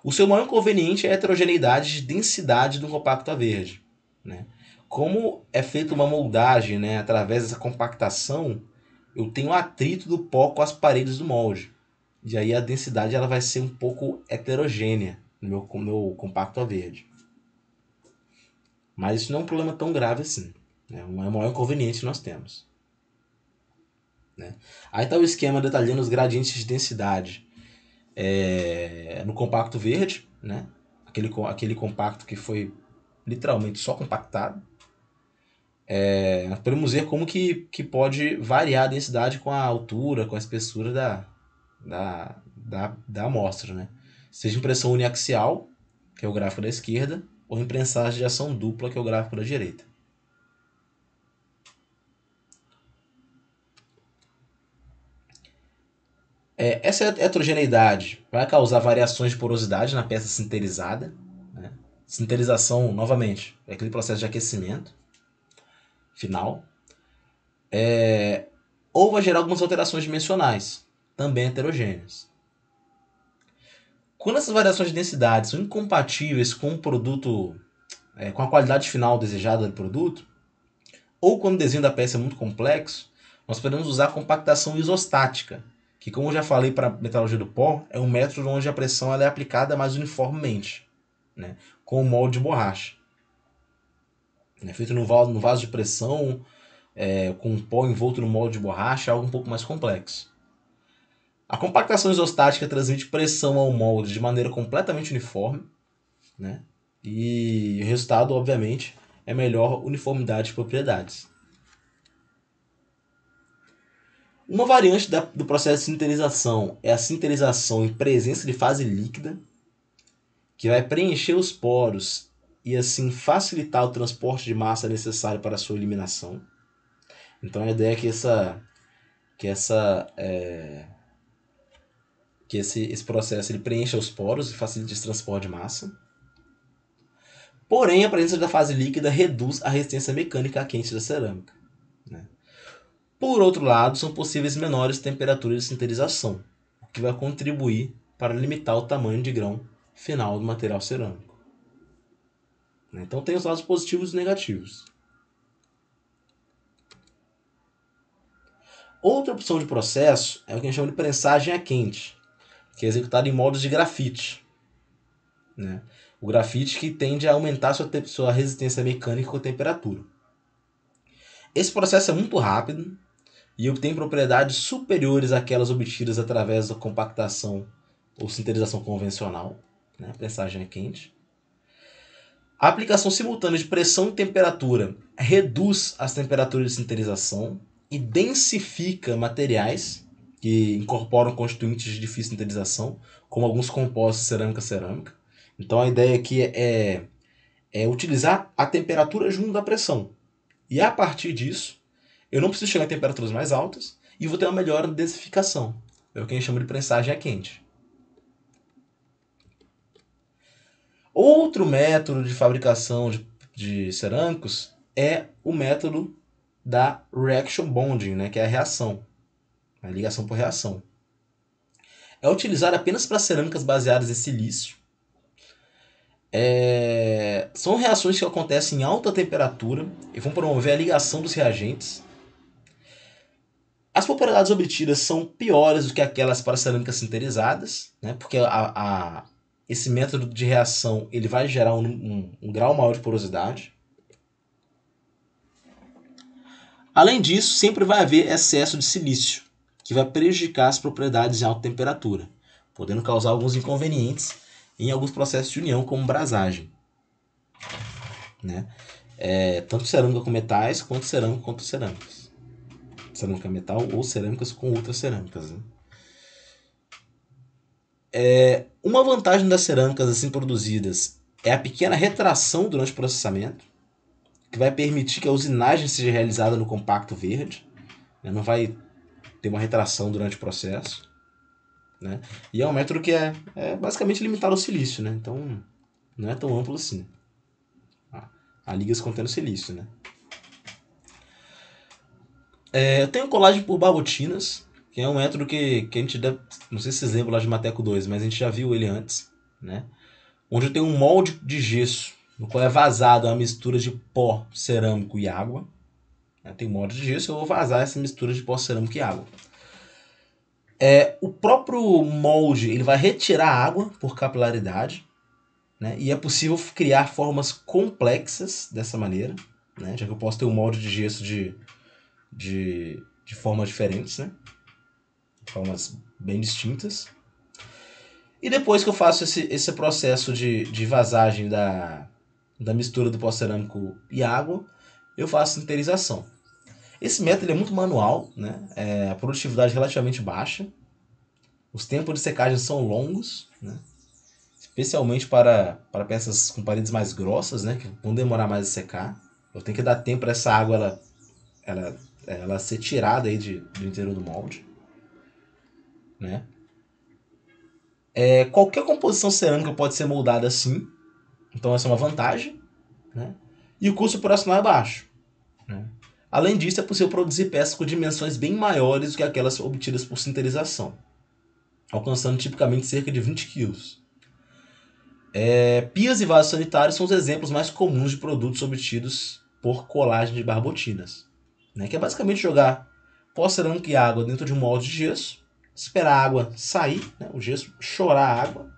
O seu maior inconveniente é a heterogeneidade de densidade do compacto a verde, né? Como é feita uma moldagem, né, através dessa compactação, eu tenho atrito do pó com as paredes do molde. E aí a densidade ela vai ser um pouco heterogênea no meu compacto a verde. Mas isso não é um problema tão grave assim, né? É o maior inconveniente que nós temos, né? Aí está o esquema detalhando os gradientes de densidade no compacto verde, né? Aquele compacto que foi literalmente só compactado. Podemos ver como que pode variar a densidade com a altura, com a espessura da amostra, né? Seja impressão uniaxial, que é o gráfico da esquerda, ou imprensagem de ação dupla, que é o gráfico da direita. Essa heterogeneidade vai causar variações de porosidade na peça sinterizada, né? Sinterização, novamente, é aquele processo de aquecimento final. Ou vai gerar algumas alterações dimensionais, também heterogêneas. Quando essas variações de densidade são incompatíveis com o produto, com a qualidade final desejada do produto, ou quando o desenho da peça é muito complexo, nós podemos usar a compactação isostática, que, como eu já falei para a metalurgia do pó, é um método onde a pressão ela é aplicada mais uniformemente, né, com o molde de borracha. Feito no vaso de pressão, com pó envolto no molde de borracha, é algo um pouco mais complexo. A compactação isostática transmite pressão ao molde de maneira completamente uniforme, né? E o resultado, obviamente, é melhor uniformidade de propriedades. Uma variante do processo de sinterização é a sinterização em presença de fase líquida, que vai preencher os poros e assim facilitar o transporte de massa necessário para a sua eliminação. Então a ideia é que esse processo ele preencha os poros e facilite esse transporte de massa. Porém, a presença da fase líquida reduz a resistência mecânica quente da cerâmica, né? Por outro lado, são possíveis menores temperaturas de sinterização, o que vai contribuir para limitar o tamanho de grão final do material cerâmico. Então tem os lados positivos e negativos. Outra opção de processo é o que a gente chama de prensagem a quente, que é executado em moldes de grafite, né? O grafite que tende a aumentar sua resistência mecânica com a temperatura. Esse processo é muito rápido e obtém propriedades superiores àquelas obtidas através da compactação ou sinterização convencional, né? A prensagem a quente. A aplicação simultânea de pressão e temperatura reduz as temperaturas de sinterização e densifica materiais que incorporam constituintes de difícil sinterização, como alguns compostos cerâmica-cerâmica. Então a ideia aqui é utilizar a temperatura junto da pressão. E a partir disso, eu não preciso chegar em temperaturas mais altas e vou ter uma melhor densificação. É o que a gente chama de prensagem a quente. Outro método de fabricação de cerâmicos é o método da reaction bonding, né, que é a reação, a ligação por reação. É utilizado apenas para cerâmicas baseadas em silício. São reações que acontecem em alta temperatura e vão promover a ligação dos reagentes. As propriedades obtidas são piores do que aquelas para cerâmicas sinterizadas, né, porque esse método de reação ele vai gerar um grau maior de porosidade. Além disso, sempre vai haver excesso de silício, que vai prejudicar as propriedades em alta temperatura, podendo causar alguns inconvenientes em alguns processos de união, como brasagem, né? Tanto cerâmica com metais, quanto cerâmica contra cerâmicas. Cerâmica metal ou cerâmicas com outras cerâmicas, né? Uma vantagem das cerâmicas assim produzidas é a pequena retração durante o processamento, que vai permitir que a usinagem seja realizada no compacto verde, né? Não vai ter uma retração durante o processo, né? E é um método que é basicamente limitado ao silício, né? Então não é tão amplo assim. Há ligas contendo silício, né? Eu tenho colagem por barbotinas, que é um método que a gente deve, não sei se vocês lembram lá de Mateco 2, mas a gente já viu ele antes, né? Onde eu tenho um molde de gesso, no qual é vazado uma mistura de pó cerâmico e água. Tem um molde de gesso, eu vou vazar essa mistura de pó cerâmico e água. O próprio molde ele vai retirar a água por capilaridade, né? E é possível criar formas complexas dessa maneira, né? Já que eu posso ter um molde de gesso de formas diferentes, né? Formas bem distintas. E depois que eu faço esse processo de vazagem da mistura do pó cerâmico e água, eu faço sinterização. Esse método é muito manual, né? A produtividade é relativamente baixa. Os tempos de secagem são longos, né? Especialmente para peças com paredes mais grossas, né? Que vão demorar mais a secar. Eu tenho que dar tempo para essa água ela ser tirada aí do interior do molde, né? Qualquer composição cerâmica pode ser moldada assim, então essa é uma vantagem, né? E o custo operacional é baixo, né? Além disso, é possível produzir peças com dimensões bem maiores do que aquelas obtidas por sinterização, alcançando tipicamente cerca de 20 kg. Pias e vasos sanitários são os exemplos mais comuns de produtos obtidos por colagem de barbotinas, né? Que é basicamente jogar pó cerâmico e água dentro de um molde de gesso, esperar a água sair, né? O gesso chorar a água,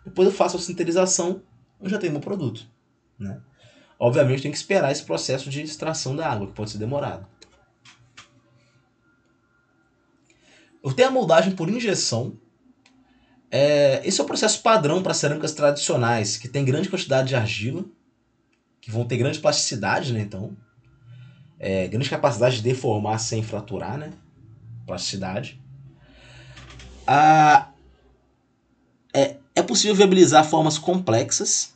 depois eu faço a sinterização, eu já tenho meu produto, né? Obviamente tem que esperar esse processo de extração da água, que pode ser demorado. Eu tenho a moldagem por injeção. Esse é o processo padrão para cerâmicas tradicionais, que tem grande quantidade de argila, que vão ter grande plasticidade, né? Então, grande capacidade de deformar sem fraturar, né? Plasticidade. É possível viabilizar formas complexas,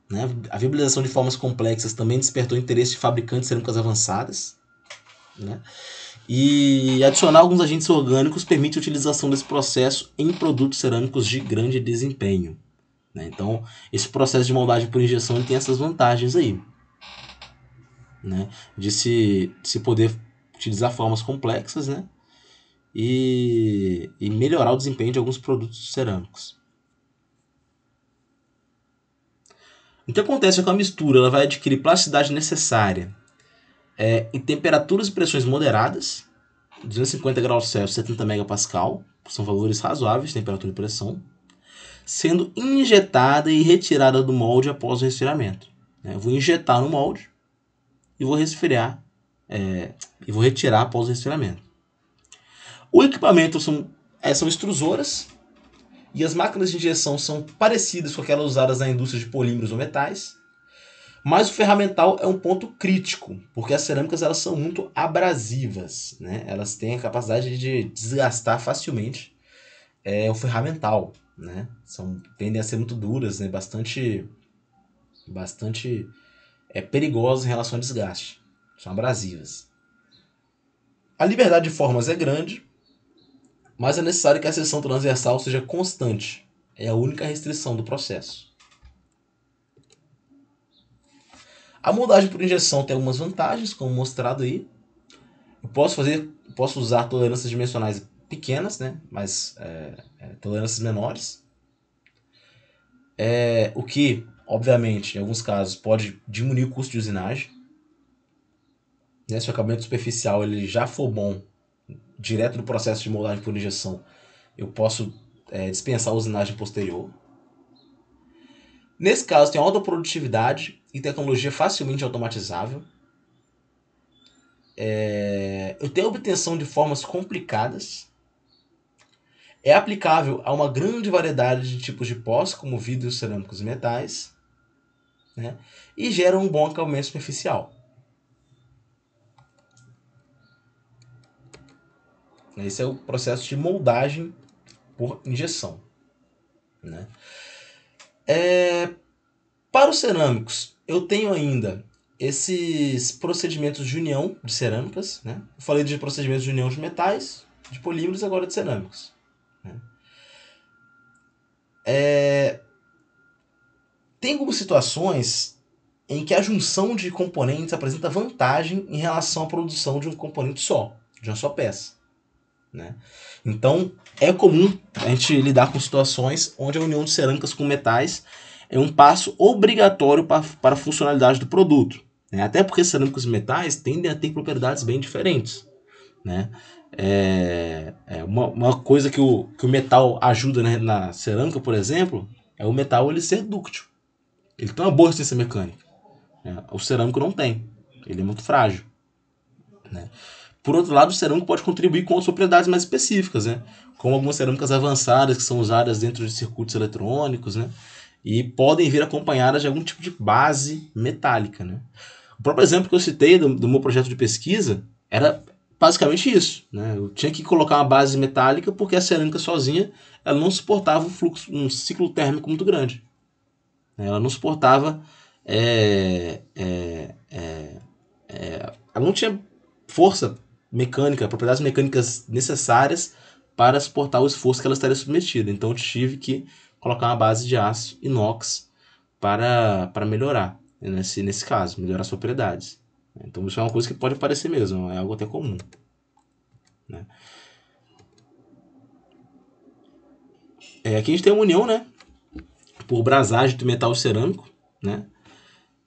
né? A viabilização de formas complexas também despertou interesse de fabricantes de cerâmicas avançadas, né? E adicionar alguns agentes orgânicos permite a utilização desse processo em produtos cerâmicos de grande desempenho, né? Então, esse processo de moldagem por injeção ele tem essas vantagens aí, né? De se poder utilizar formas complexas, né? E melhorar o desempenho de alguns produtos cerâmicos. O que acontece é que a mistura ela vai adquirir plasticidade necessária em temperaturas e pressões moderadas, 250 graus Celsius, 70 megapascal, são valores razoáveis de temperatura e pressão, sendo injetada e retirada do molde após o resfriamento. Eu vou injetar no molde e vou resfriar e vou retirar após o resfriamento. O equipamento são extrusoras e as máquinas de injeção são parecidas com aquelas usadas na indústria de polímeros ou metais, mas o ferramental é um ponto crítico, porque as cerâmicas elas são muito abrasivas, né? Elas têm a capacidade de desgastar facilmente o ferramental, né? Tendem a ser muito duras, né? Bastante perigosas em relação ao desgaste. São abrasivas. A liberdade de formas é grande, mas é necessário que a seção transversal seja constante. É a única restrição do processo. A moldagem por injeção tem algumas vantagens, como mostrado aí. Eu posso usar tolerâncias dimensionais pequenas, né? Mas tolerâncias menores. O que, obviamente, em alguns casos, pode diminuir o custo de usinagem. Né? Se o acabamento superficial ele já for bom, direto do processo de moldagem por injeção, eu posso dispensar a usinagem posterior. Nesse caso, tem alta produtividade e tecnologia facilmente automatizável. Eu tenho a obtenção de formas complicadas. É aplicável a uma grande variedade de tipos de pós, como vidros, cerâmicos e metais, né? E gera um bom acabamento superficial. Esse é o processo de moldagem por injeção, né? Para os cerâmicos, eu tenho ainda esses procedimentos de união de cerâmicas, né? Eu falei de procedimentos de união de metais, de polímeros, agora de cerâmicos, né? Tem algumas situações em que a junção de componentes apresenta vantagem em relação à produção de um componente só, de uma só peça, né? Então, é comum a gente lidar com situações onde a união de cerâmicas com metais é um passo obrigatório para a funcionalidade do produto, né? Até porque cerâmicos e metais tendem a ter propriedades bem diferentes, né? Uma coisa que o metal ajuda, né, na cerâmica, por exemplo, é o metal ele ser dúctil. Ele tem uma boa resistência mecânica, né? O cerâmico não tem. Ele é muito frágil, né? Por outro lado, o cerâmico pode contribuir com outras propriedades mais específicas, né? Como algumas cerâmicas avançadas que são usadas dentro de circuitos eletrônicos, né? E podem vir acompanhadas de algum tipo de base metálica, né? O próprio exemplo que eu citei do meu projeto de pesquisa era basicamente isso, né? Eu tinha que colocar uma base metálica porque a cerâmica sozinha ela não suportava um ciclo térmico muito grande, né? Ela não suportava ela não tinha força mecânica, propriedades mecânicas necessárias para suportar o esforço que ela estaria submetida. Então eu tive que colocar uma base de aço inox para melhorar, nesse caso, melhorar as propriedades. Então isso é uma coisa que pode parecer mesmo, é algo até comum, né? Aqui a gente tem uma união, né, por brasagem do metal cerâmico, né?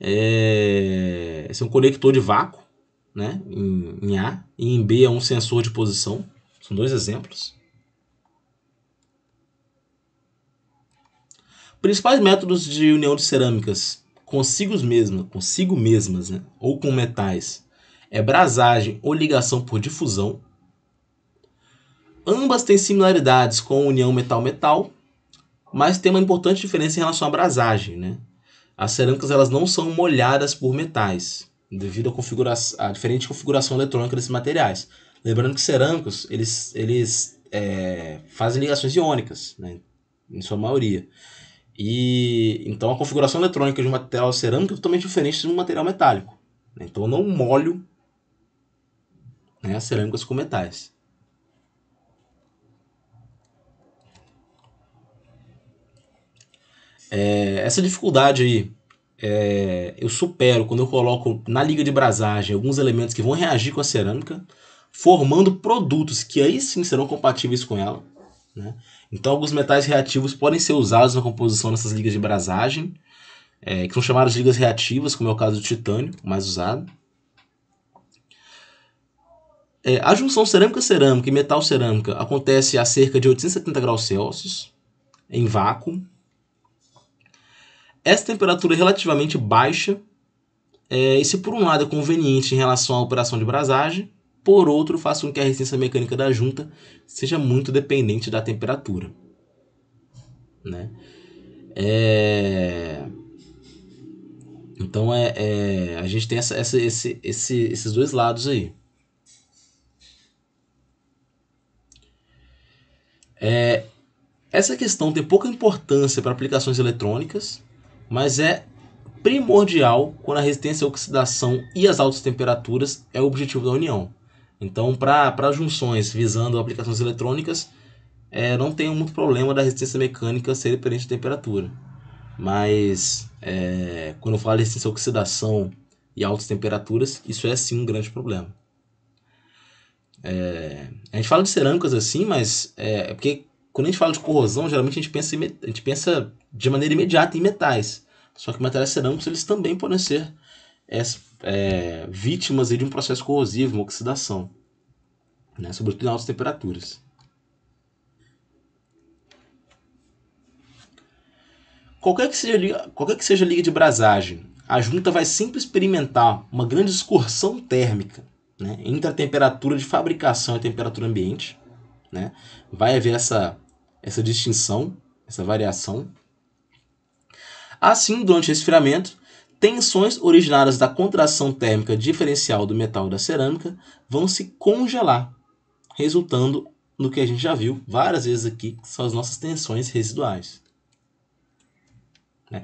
Esse é um conector de vácuo, né, em A, e em B é um sensor de posição. São dois exemplos. Principais métodos de união de cerâmicas consigo mesmas, né, ou com metais, é brasagem ou ligação por difusão. Ambas têm similaridades com união metal-metal, mas tem uma importante diferença em relação à brasagem, né? As cerâmicas elas não são molhadas por metais, devido à diferente configuração eletrônica desses materiais. Lembrando que cerâmicos eles fazem ligações iônicas, né, em sua maioria. E então a configuração eletrônica de um material cerâmico é totalmente diferente de um material metálico, né? Então eu não molho, né, as cerâmicas com metais. Essa dificuldade aí eu supero quando eu coloco na liga de brasagem alguns elementos que vão reagir com a cerâmica, formando produtos que aí sim serão compatíveis com ela, né? Então alguns metais reativos podem ser usados na composição dessas ligas de brasagem, que são chamadas de ligas reativas, como é o caso do titânio, o mais usado. A junção cerâmica-cerâmica e metal-cerâmica acontece a cerca de 870 graus Celsius, em vácuo. Essa temperatura é relativamente baixa, e se por um lado é conveniente em relação à operação de brasagem, por outro faz com que a resistência mecânica da junta seja muito dependente da temperatura, né? Então a gente tem esses dois lados aí. Essa questão tem pouca importância para aplicações eletrônicas, mas é primordial quando a resistência à oxidação e as altas temperaturas é o objetivo da união. Então, para junções visando aplicações eletrônicas, não tem muito problema da resistência mecânica ser dependente de temperatura. Mas quando eu falo de resistência à oxidação e altas temperaturas, isso é sim um grande problema. A gente fala de cerâmicas assim, mas é porque quando a gente fala de corrosão, geralmente a gente pensa de maneira imediata em metais. Só que materiais cerâmicos eles também podem ser vítimas aí de um processo corrosivo, uma oxidação, né? Sobretudo em altas temperaturas. Qualquer que seja a liga de brasagem, a junta vai sempre experimentar uma grande excursão térmica, né, entre a temperatura de fabricação e a temperatura ambiente, né? Vai haver essa distinção, essa variação. Assim, durante o resfriamento, tensões originadas da contração térmica diferencial do metal e da cerâmica vão se congelar, resultando no que a gente já viu várias vezes aqui, que são as nossas tensões residuais, né?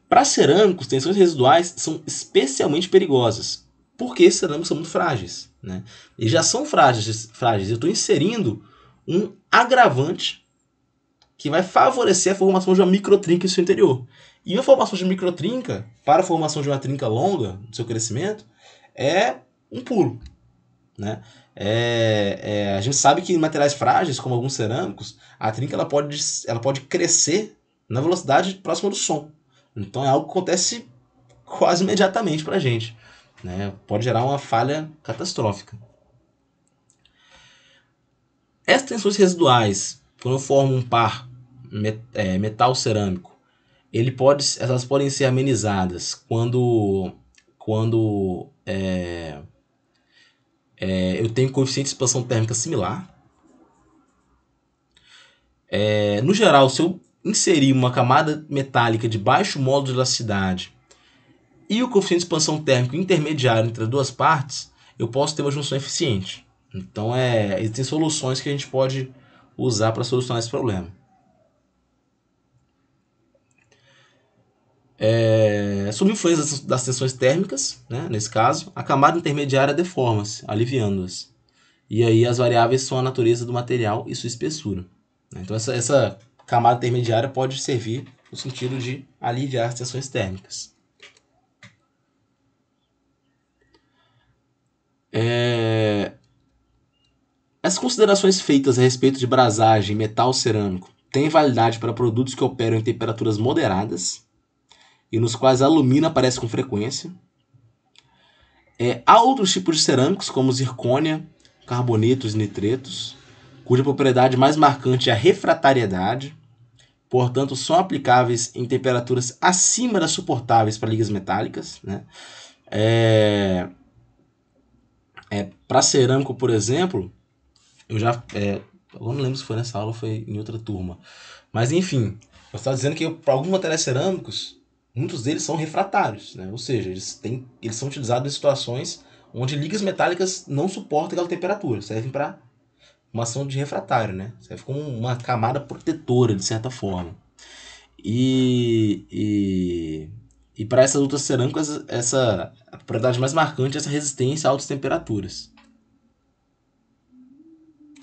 Para cerâmicos, tensões residuais são especialmente perigosas, porque esses cerâmicos são muito frágeis, né? E já são frágeis. Eu estou inserindo um agravante que vai favorecer a formação de uma microtrinca em seu interior. E uma formação de microtrinca, para a formação de uma trinca longa do seu crescimento, é um pulo, né? A gente sabe que em materiais frágeis, como alguns cerâmicos, a trinca ela pode crescer na velocidade próxima do som. Então é algo que acontece quase imediatamente para a gente, né? Pode gerar uma falha catastrófica. Essas tensões residuais, quando formam um par metal-cerâmico, elas podem ser amenizadas quando eu tenho coeficiente de expansão térmica similar. No geral, se eu inserir uma camada metálica de baixo módulo de elasticidade e o coeficiente de expansão térmico intermediário entre as duas partes, eu posso ter uma junção eficiente. Então, existem soluções que a gente pode usar para solucionar esse problema. Sob influência das tensões térmicas, né, nesse caso, a camada intermediária deforma-se, aliviando-as. E aí as variáveis são a natureza do material e sua espessura. Então essa camada intermediária pode servir no sentido de aliviar as tensões térmicas. As considerações feitas a respeito de brasagem metal cerâmico têm validade para produtos que operam em temperaturas moderadas e nos quais a alumina aparece com frequência. Há outros tipos de cerâmicos, como zircônia, carbonetos e nitretos, cuja propriedade mais marcante é a refratariedade, portanto, são aplicáveis em temperaturas acima das suportáveis para ligas metálicas, né? Para cerâmico, por exemplo, eu não lembro se foi nessa aula ou foi em outra turma, mas enfim, eu estava dizendo que para alguns materiais cerâmicos, muitos deles são refratários, né? Ou seja, eles são utilizados em situações onde ligas metálicas não suportam aquela temperatura, servem para uma ação de refratário, né? Serve como uma camada protetora, de certa forma. E para essas outras cerâmicas, a propriedade mais marcante é essa resistência a altas temperaturas.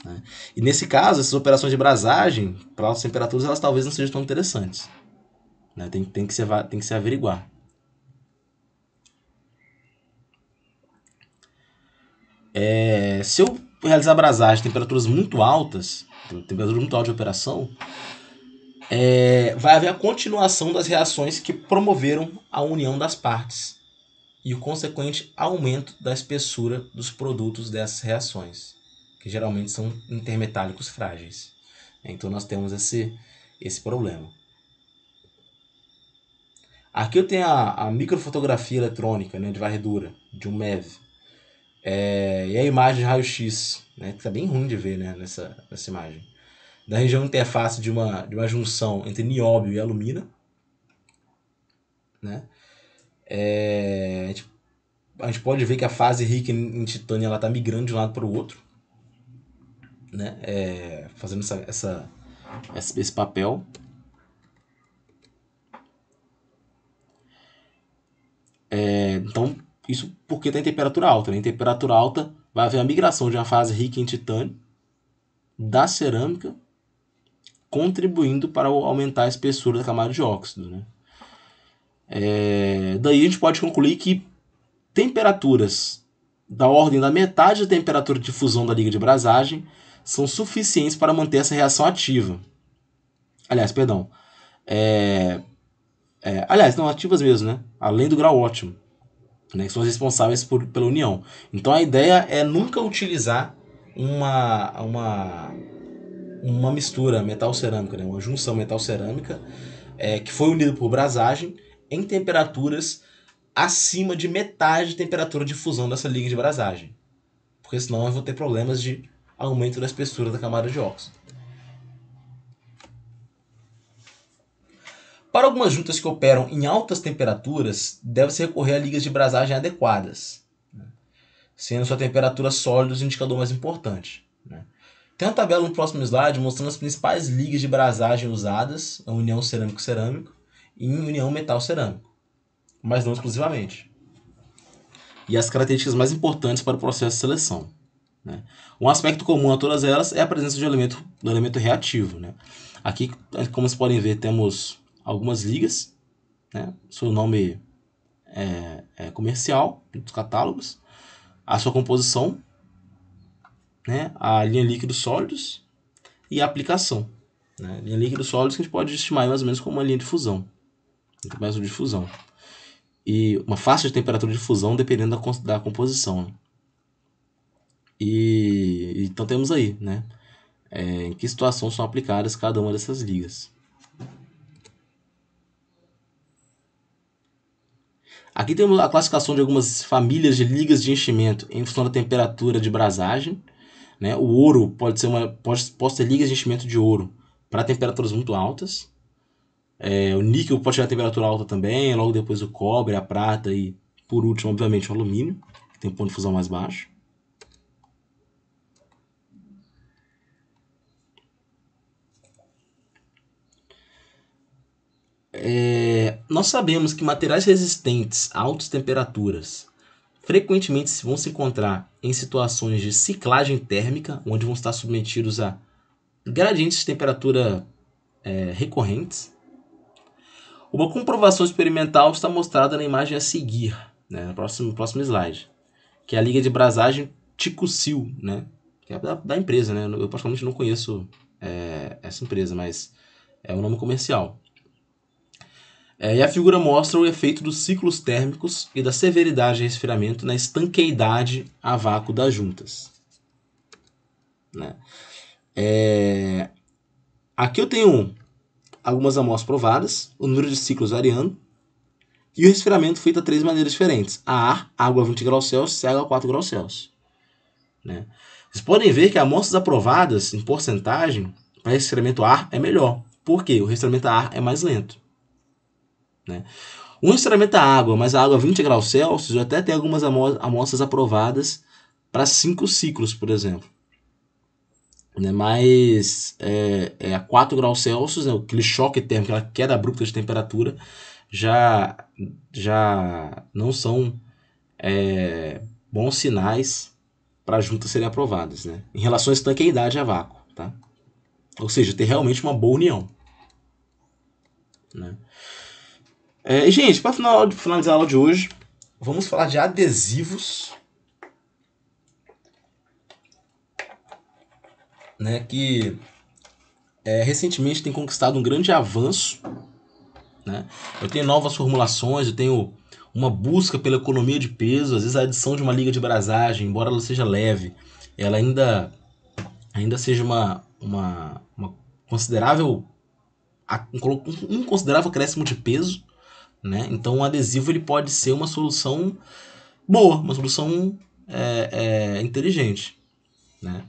Né? E nesse caso, essas operações de brasagem para altas temperaturas, elas talvez não sejam tão interessantes. Né? Tem que se averiguar. Se eu realizar brasagem em temperaturas muito altas, de operação, vai haver a continuação das reações que promoveram a união das partes e o consequente aumento da espessura dos produtos dessas reações, que geralmente são intermetálicos frágeis. Então nós temos esse problema. Aqui eu tenho a microfotografia eletrônica, né, de varredura, de um MEV. E a imagem de raio-x, né, que está bem ruim de ver, né, nessa imagem. Da região interface de uma junção entre nióbio e alumina. Né? A gente pode ver que a fase rica em titânio está migrando de um lado para o outro. Né? Fazendo esse papel. Então, isso porque está em temperatura alta. Né? Em temperatura alta vai haver a migração de uma fase rica em titânio da cerâmica, contribuindo para aumentar a espessura da camada de óxido. Né? Daí a gente pode concluir que temperaturas da ordem da metade da temperatura de fusão da liga de brasagem são suficientes para manter essa reação ativa. Aliás, perdão. Aliás, não ativas mesmo, né? Além do grau ótimo, né? Que são as responsáveis pela união. Então a ideia é nunca utilizar uma mistura metal-cerâmica, né? Uma junção metal-cerâmica que foi unida por brasagem em temperaturas acima de metade da temperatura de fusão dessa liga de brasagem. Porque senão eu vou ter problemas de aumento da espessura da camada de óxido. Para algumas juntas que operam em altas temperaturas, deve-se recorrer a ligas de brasagem adequadas, né? Sendo sua temperatura sólida o indicador mais importante. Né? Tem uma tabela no próximo slide mostrando as principais ligas de brasagem usadas, a união cerâmico-cerâmico, em união metal-cerâmico, mas não exclusivamente. E as características mais importantes para o processo de seleção, né? Um aspecto comum a todas elas é a presença do elemento reativo, né? Aqui, como vocês podem ver, temos algumas ligas, né? Seu nome é comercial dos catálogos, a sua composição, né? A linha líquidos sólidos e a aplicação, né? Linha líquidos sólidos que a gente pode estimar mais ou menos como uma linha de fusão, de fusão, e uma faixa de temperatura de fusão dependendo da composição, né? E então temos aí, né? Em que situação são aplicadas cada uma dessas ligas. Aqui temos a classificação de algumas famílias de ligas de enchimento em função da temperatura de brasagem, né? O ouro pode ter ligas de enchimento de ouro para temperaturas muito altas. O níquel pode ter temperatura alta também, logo depois o cobre, a prata e, por último, obviamente, o alumínio, que tem um ponto de fusão mais baixo. Nós sabemos que materiais resistentes a altas temperaturas frequentemente vão se encontrar em situações de ciclagem térmica, onde vão estar submetidos a gradientes de temperatura recorrentes. Uma comprovação experimental está mostrada na imagem a seguir, né, no próximo slide, que é a liga de brasagem Tico-Sil, né, que é da empresa, né? Eu particularmente não conheço essa empresa, mas é o nome comercial. E a figura mostra o efeito dos ciclos térmicos e da severidade de resfriamento na estanqueidade a vácuo das juntas, né? Aqui eu tenho algumas amostras provadas, o número de ciclos variando e o resfriamento feito de 3 maneiras diferentes: a ar, água a 20 graus Celsius e água a 4 graus Celsius, né? Vocês podem ver que amostras aprovadas em porcentagem para resfriamento a ar é melhor. Por quê? O resfriamento a ar é mais lento, né? Um resfriamento a água, mas a água a 20 graus Celsius, eu até tenho algumas amostras aprovadas para 5 ciclos, por exemplo, né? Mas a 4 graus Celsius, né, aquele choque térmico, aquela queda abrupta de temperatura, já não são bons sinais para juntas serem aprovadas, né? Em relação à estanqueidade a vácuo, tá? Ou seja, ter realmente uma boa união, né? Gente, para finalizar a aula de hoje, vamos falar de adesivos, né, que recentemente tem conquistado um grande avanço, né? Eu tenho novas formulações, eu tenho uma busca pela economia de peso. Às vezes a adição de uma liga de brasagem, embora ela seja leve, ela ainda seja uma considerável um considerável acréscimo de peso, né? Então o adesivo ele pode ser uma solução boa, uma solução inteligente, né?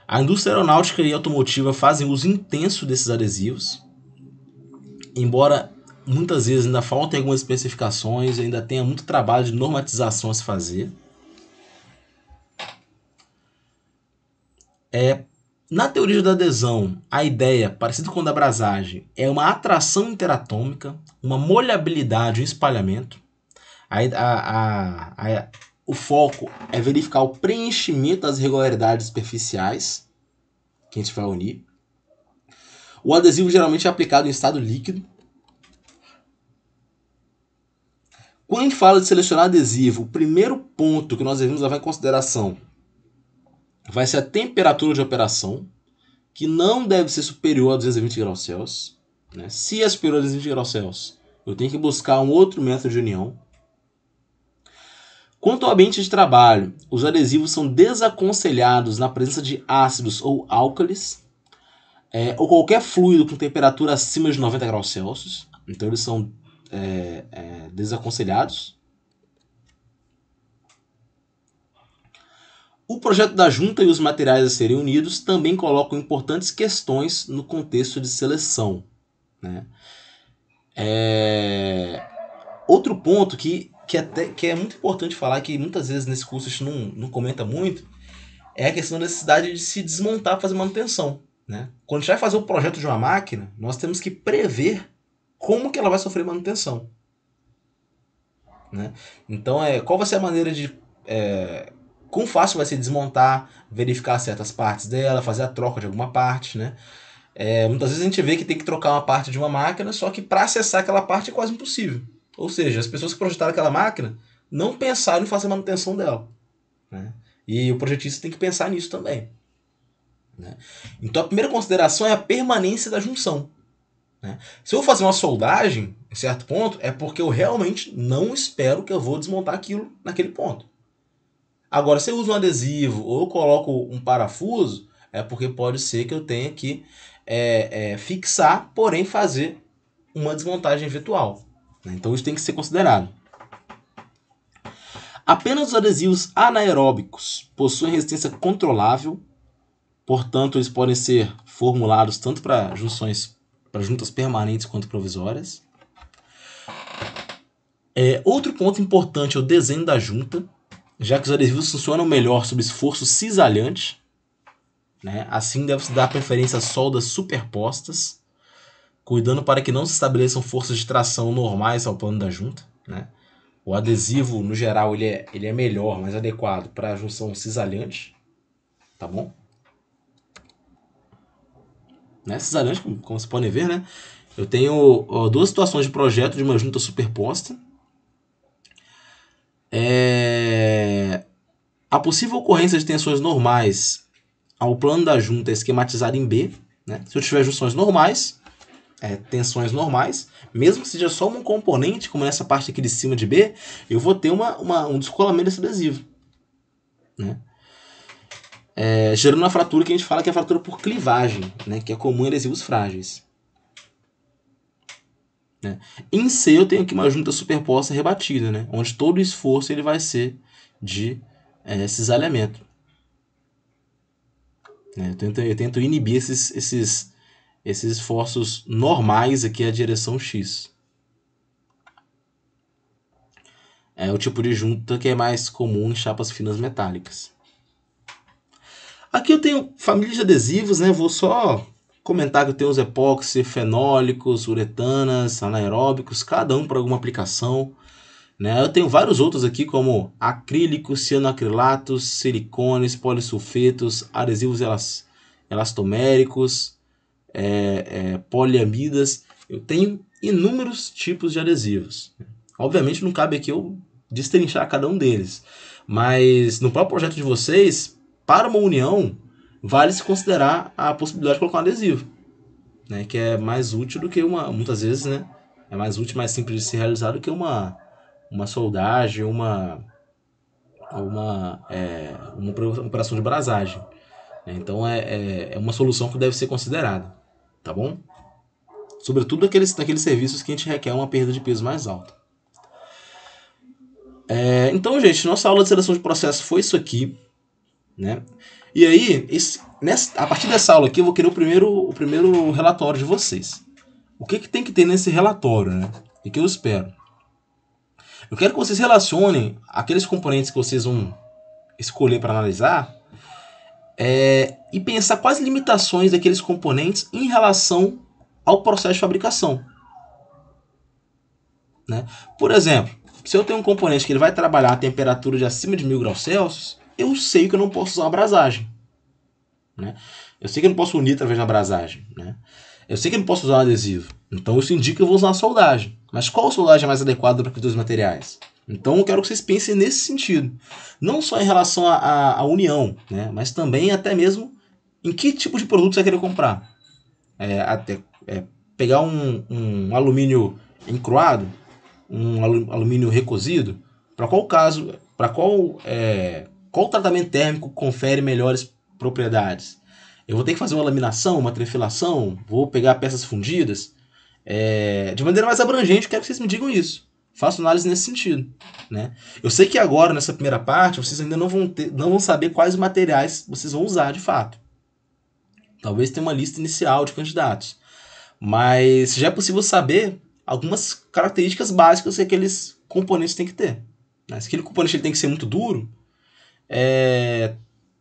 A indústria aeronáutica e automotiva fazem uso intenso desses adesivos, embora muitas vezes ainda faltem algumas especificações, ainda tenha muito trabalho de normatização a se fazer. Na teoria da adesão, a ideia, parecida com a da brasagem, é uma atração interatômica, uma molhabilidade e um espalhamento. O foco é verificar o preenchimento das irregularidades superficiais que a gente vai unir. O adesivo geralmente é aplicado em estado líquido. Quando a gente fala de selecionar adesivo, o primeiro ponto que nós devemos levar em consideração vai ser a temperatura de operação, que não deve ser superior a 220 graus Celsius, né? Se é superior a 220 graus Celsius, eu tenho que buscar um outro método de união. Quanto ao ambiente de trabalho, os adesivos são desaconselhados na presença de ácidos ou álcalis, ou qualquer fluido com temperatura acima de 90 graus Celsius. Então eles são desaconselhados. O projeto da junta e os materiais a serem unidos também colocam importantes questões no contexto de seleção, né? Outro ponto que é muito importante falar, que muitas vezes nesse curso a gente não comenta muito, é a questão da necessidade de se desmontar para fazer manutenção, né? Quando a gente vai fazer o projeto de uma máquina, nós temos que prever como que ela vai sofrer manutenção. Né? Então, qual vai ser a maneira de... quão fácil vai ser desmontar, verificar certas partes dela, fazer a troca de alguma parte, né? Muitas vezes a gente vê que tem que trocar uma parte de uma máquina, só que para acessar aquela parte é quase impossível. Ou seja, as pessoas que projetaram aquela máquina não pensaram em fazer a manutenção dela. Né? E o projetista tem que pensar nisso também. Né? Então a primeira consideração é a permanência da junção. Né? Se eu vou fazer uma soldagem, em certo ponto, é porque eu realmente não espero que eu vou desmontar aquilo naquele ponto. Agora, se eu uso um adesivo ou eu coloco um parafuso, é porque pode ser que eu tenha que fixar, porém fazer uma desmontagem eventual. Né? Então isso tem que ser considerado. Apenas os adesivos anaeróbicos possuem resistência controlável, portanto eles podem ser formulados tanto para juntas permanentes quanto provisórias. Outro ponto importante é o desenho da junta, já que os adesivos funcionam melhor sob esforço cisalhante. Né? Assim deve-se dar preferência a soldas superpostas, cuidando para que não se estabeleçam forças de tração normais ao plano da junta. Né? O adesivo, no geral, ele é melhor, mais adequado para a junção cisalhante. Tá bom? Né? Cisalhante, como vocês podem ver, né? Eu tenho duas situações de projeto de uma junta superposta. A possível ocorrência de tensões normais ao plano da junta é esquematizada em B. Né? Se eu tiver junções normais, tensões normais, mesmo que seja só um componente, como nessa parte aqui de cima de B, eu vou ter um descolamento desse adesivo. Né? Gerando uma fratura que a gente fala que é a fratura por clivagem, né? Que é comum em adesivos frágeis. Né? Em C eu tenho aqui uma junta superposta rebatida, né? Onde todo o esforço ele vai ser de cisalhamento. Né? Eu tento inibir esses esforços normais aqui à direção X. É o tipo de junta que é mais comum em chapas finas metálicas. Aqui eu tenho família de adesivos, né? Vou só comentar que eu tenho os epóxi, fenólicos, uretanas, anaeróbicos, cada um para alguma aplicação. Né? Eu tenho vários outros aqui, como acrílicos, cianoacrilatos, silicones, polissulfetos, adesivos elastoméricos, poliamidas. Eu tenho inúmeros tipos de adesivos. Obviamente não cabe aqui eu destrinchar cada um deles, mas no próprio projeto de vocês, para uma união, vale se considerar a possibilidade de colocar um adesivo, né, que é mais útil do que muitas vezes, né, é mais útil, mais simples de ser realizado do que uma soldagem, uma operação de brasagem. Então é uma solução que deve ser considerada, tá bom? Sobretudo naqueles serviços que a gente requer uma perda de peso mais alta. Então, gente, nossa aula de seleção de processo foi isso aqui. Né? E aí, a partir dessa aula aqui, eu vou querer o primeiro relatório de vocês. O que tem que ter nesse relatório? Né? E que eu espero? Eu quero que vocês relacionem aqueles componentes que vocês vão escolher para analisar e pensar quais limitações daqueles componentes em relação ao processo de fabricação. Né? Por exemplo, se eu tenho um componente que ele vai trabalhar a temperatura de acima de 1000 graus Celsius, eu sei que eu não posso usar uma brasagem. Né? Eu sei que eu não posso unir através da brasagem. Né? Eu sei que eu não posso usar um adesivo. Então isso indica que eu vou usar uma soldagem. Mas qual soldagem é mais adequada para aqueles dois materiais? Então eu quero que vocês pensem nesse sentido. Não só em relação à união, né? Mas também até mesmo em que tipo de produto você vai querer comprar. Pegar um alumínio encruado, um alumínio recozido, para qual caso, para qual tratamento térmico confere melhores propriedades? Eu vou ter que fazer uma laminação, uma trefilação, vou pegar peças fundidas? De maneira mais abrangente, eu quero que vocês me digam isso. Faço análise nesse sentido. Né? Eu sei que agora, nessa primeira parte, vocês ainda não vão saber quais materiais vocês vão usar de fato. Talvez tenha uma lista inicial de candidatos. Mas já é possível saber algumas características básicas que aqueles componentes têm que ter. Né? Se aquele componente ele tem que ser muito duro,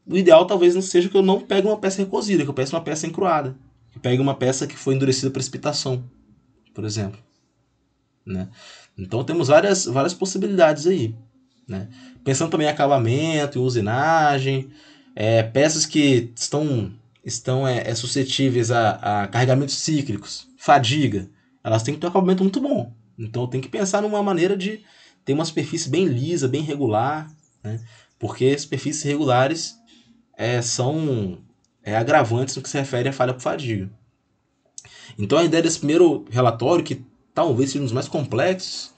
o ideal talvez não seja que eu não pegue uma peça recozida, que eu peça uma peça encruada. Que pegue uma peça que foi endurecida por precipitação, por exemplo. né? Então temos várias possibilidades aí, né? Pensando também em acabamento, em usinagem, peças que estão suscetíveis a carregamentos cíclicos, fadiga, elas têm que ter um acabamento muito bom. Então tem que pensar numa maneira de ter uma superfície bem lisa, bem regular, né? Porque superfícies regulares são agravantes no que se refere à falha por fadiga. Então a ideia desse primeiro relatório, que talvez seja um dos mais complexos,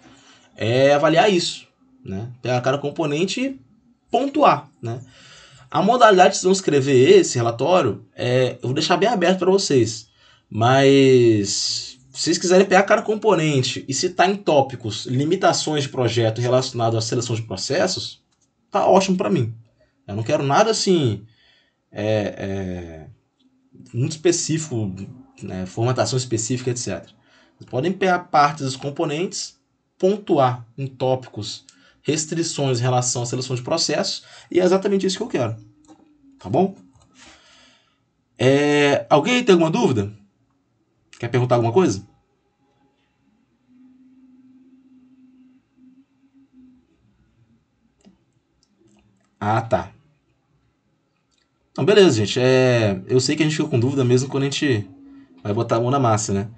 é avaliar isso, né? Pegar cada componente e pontuar, né? A modalidade de vocês vão escrever esse relatório, eu vou deixar bem aberto para vocês. Mas se vocês quiserem pegar cada componente e citar em tópicos limitações de projeto relacionado à seleção de processos, tá ótimo para mim. Eu não quero nada assim muito específico, né, formatação específica, etc. Vocês podem pegar partes dos componentes, pontuar em tópicos restrições em relação à seleção de processos, e é exatamente isso que eu quero. Tá bom? Alguém tem alguma dúvida? Quer perguntar alguma coisa? Ah, tá. Então, beleza, gente. Eu sei que a gente fica com dúvida mesmo quando a gente vai botar a mão na massa, né?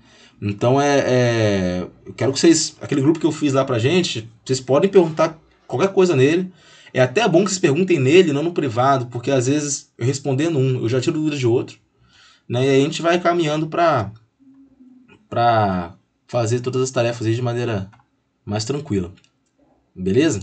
Então, eu quero que vocês... Aquele grupo que eu fiz lá pra gente, vocês podem perguntar qualquer coisa nele. É até bom que vocês perguntem nele, não no privado, porque às vezes eu respondendo um, eu já tiro dúvida de outro, né? E aí a gente vai caminhando pra fazer todas as tarefas aí de maneira mais tranquila. Beleza?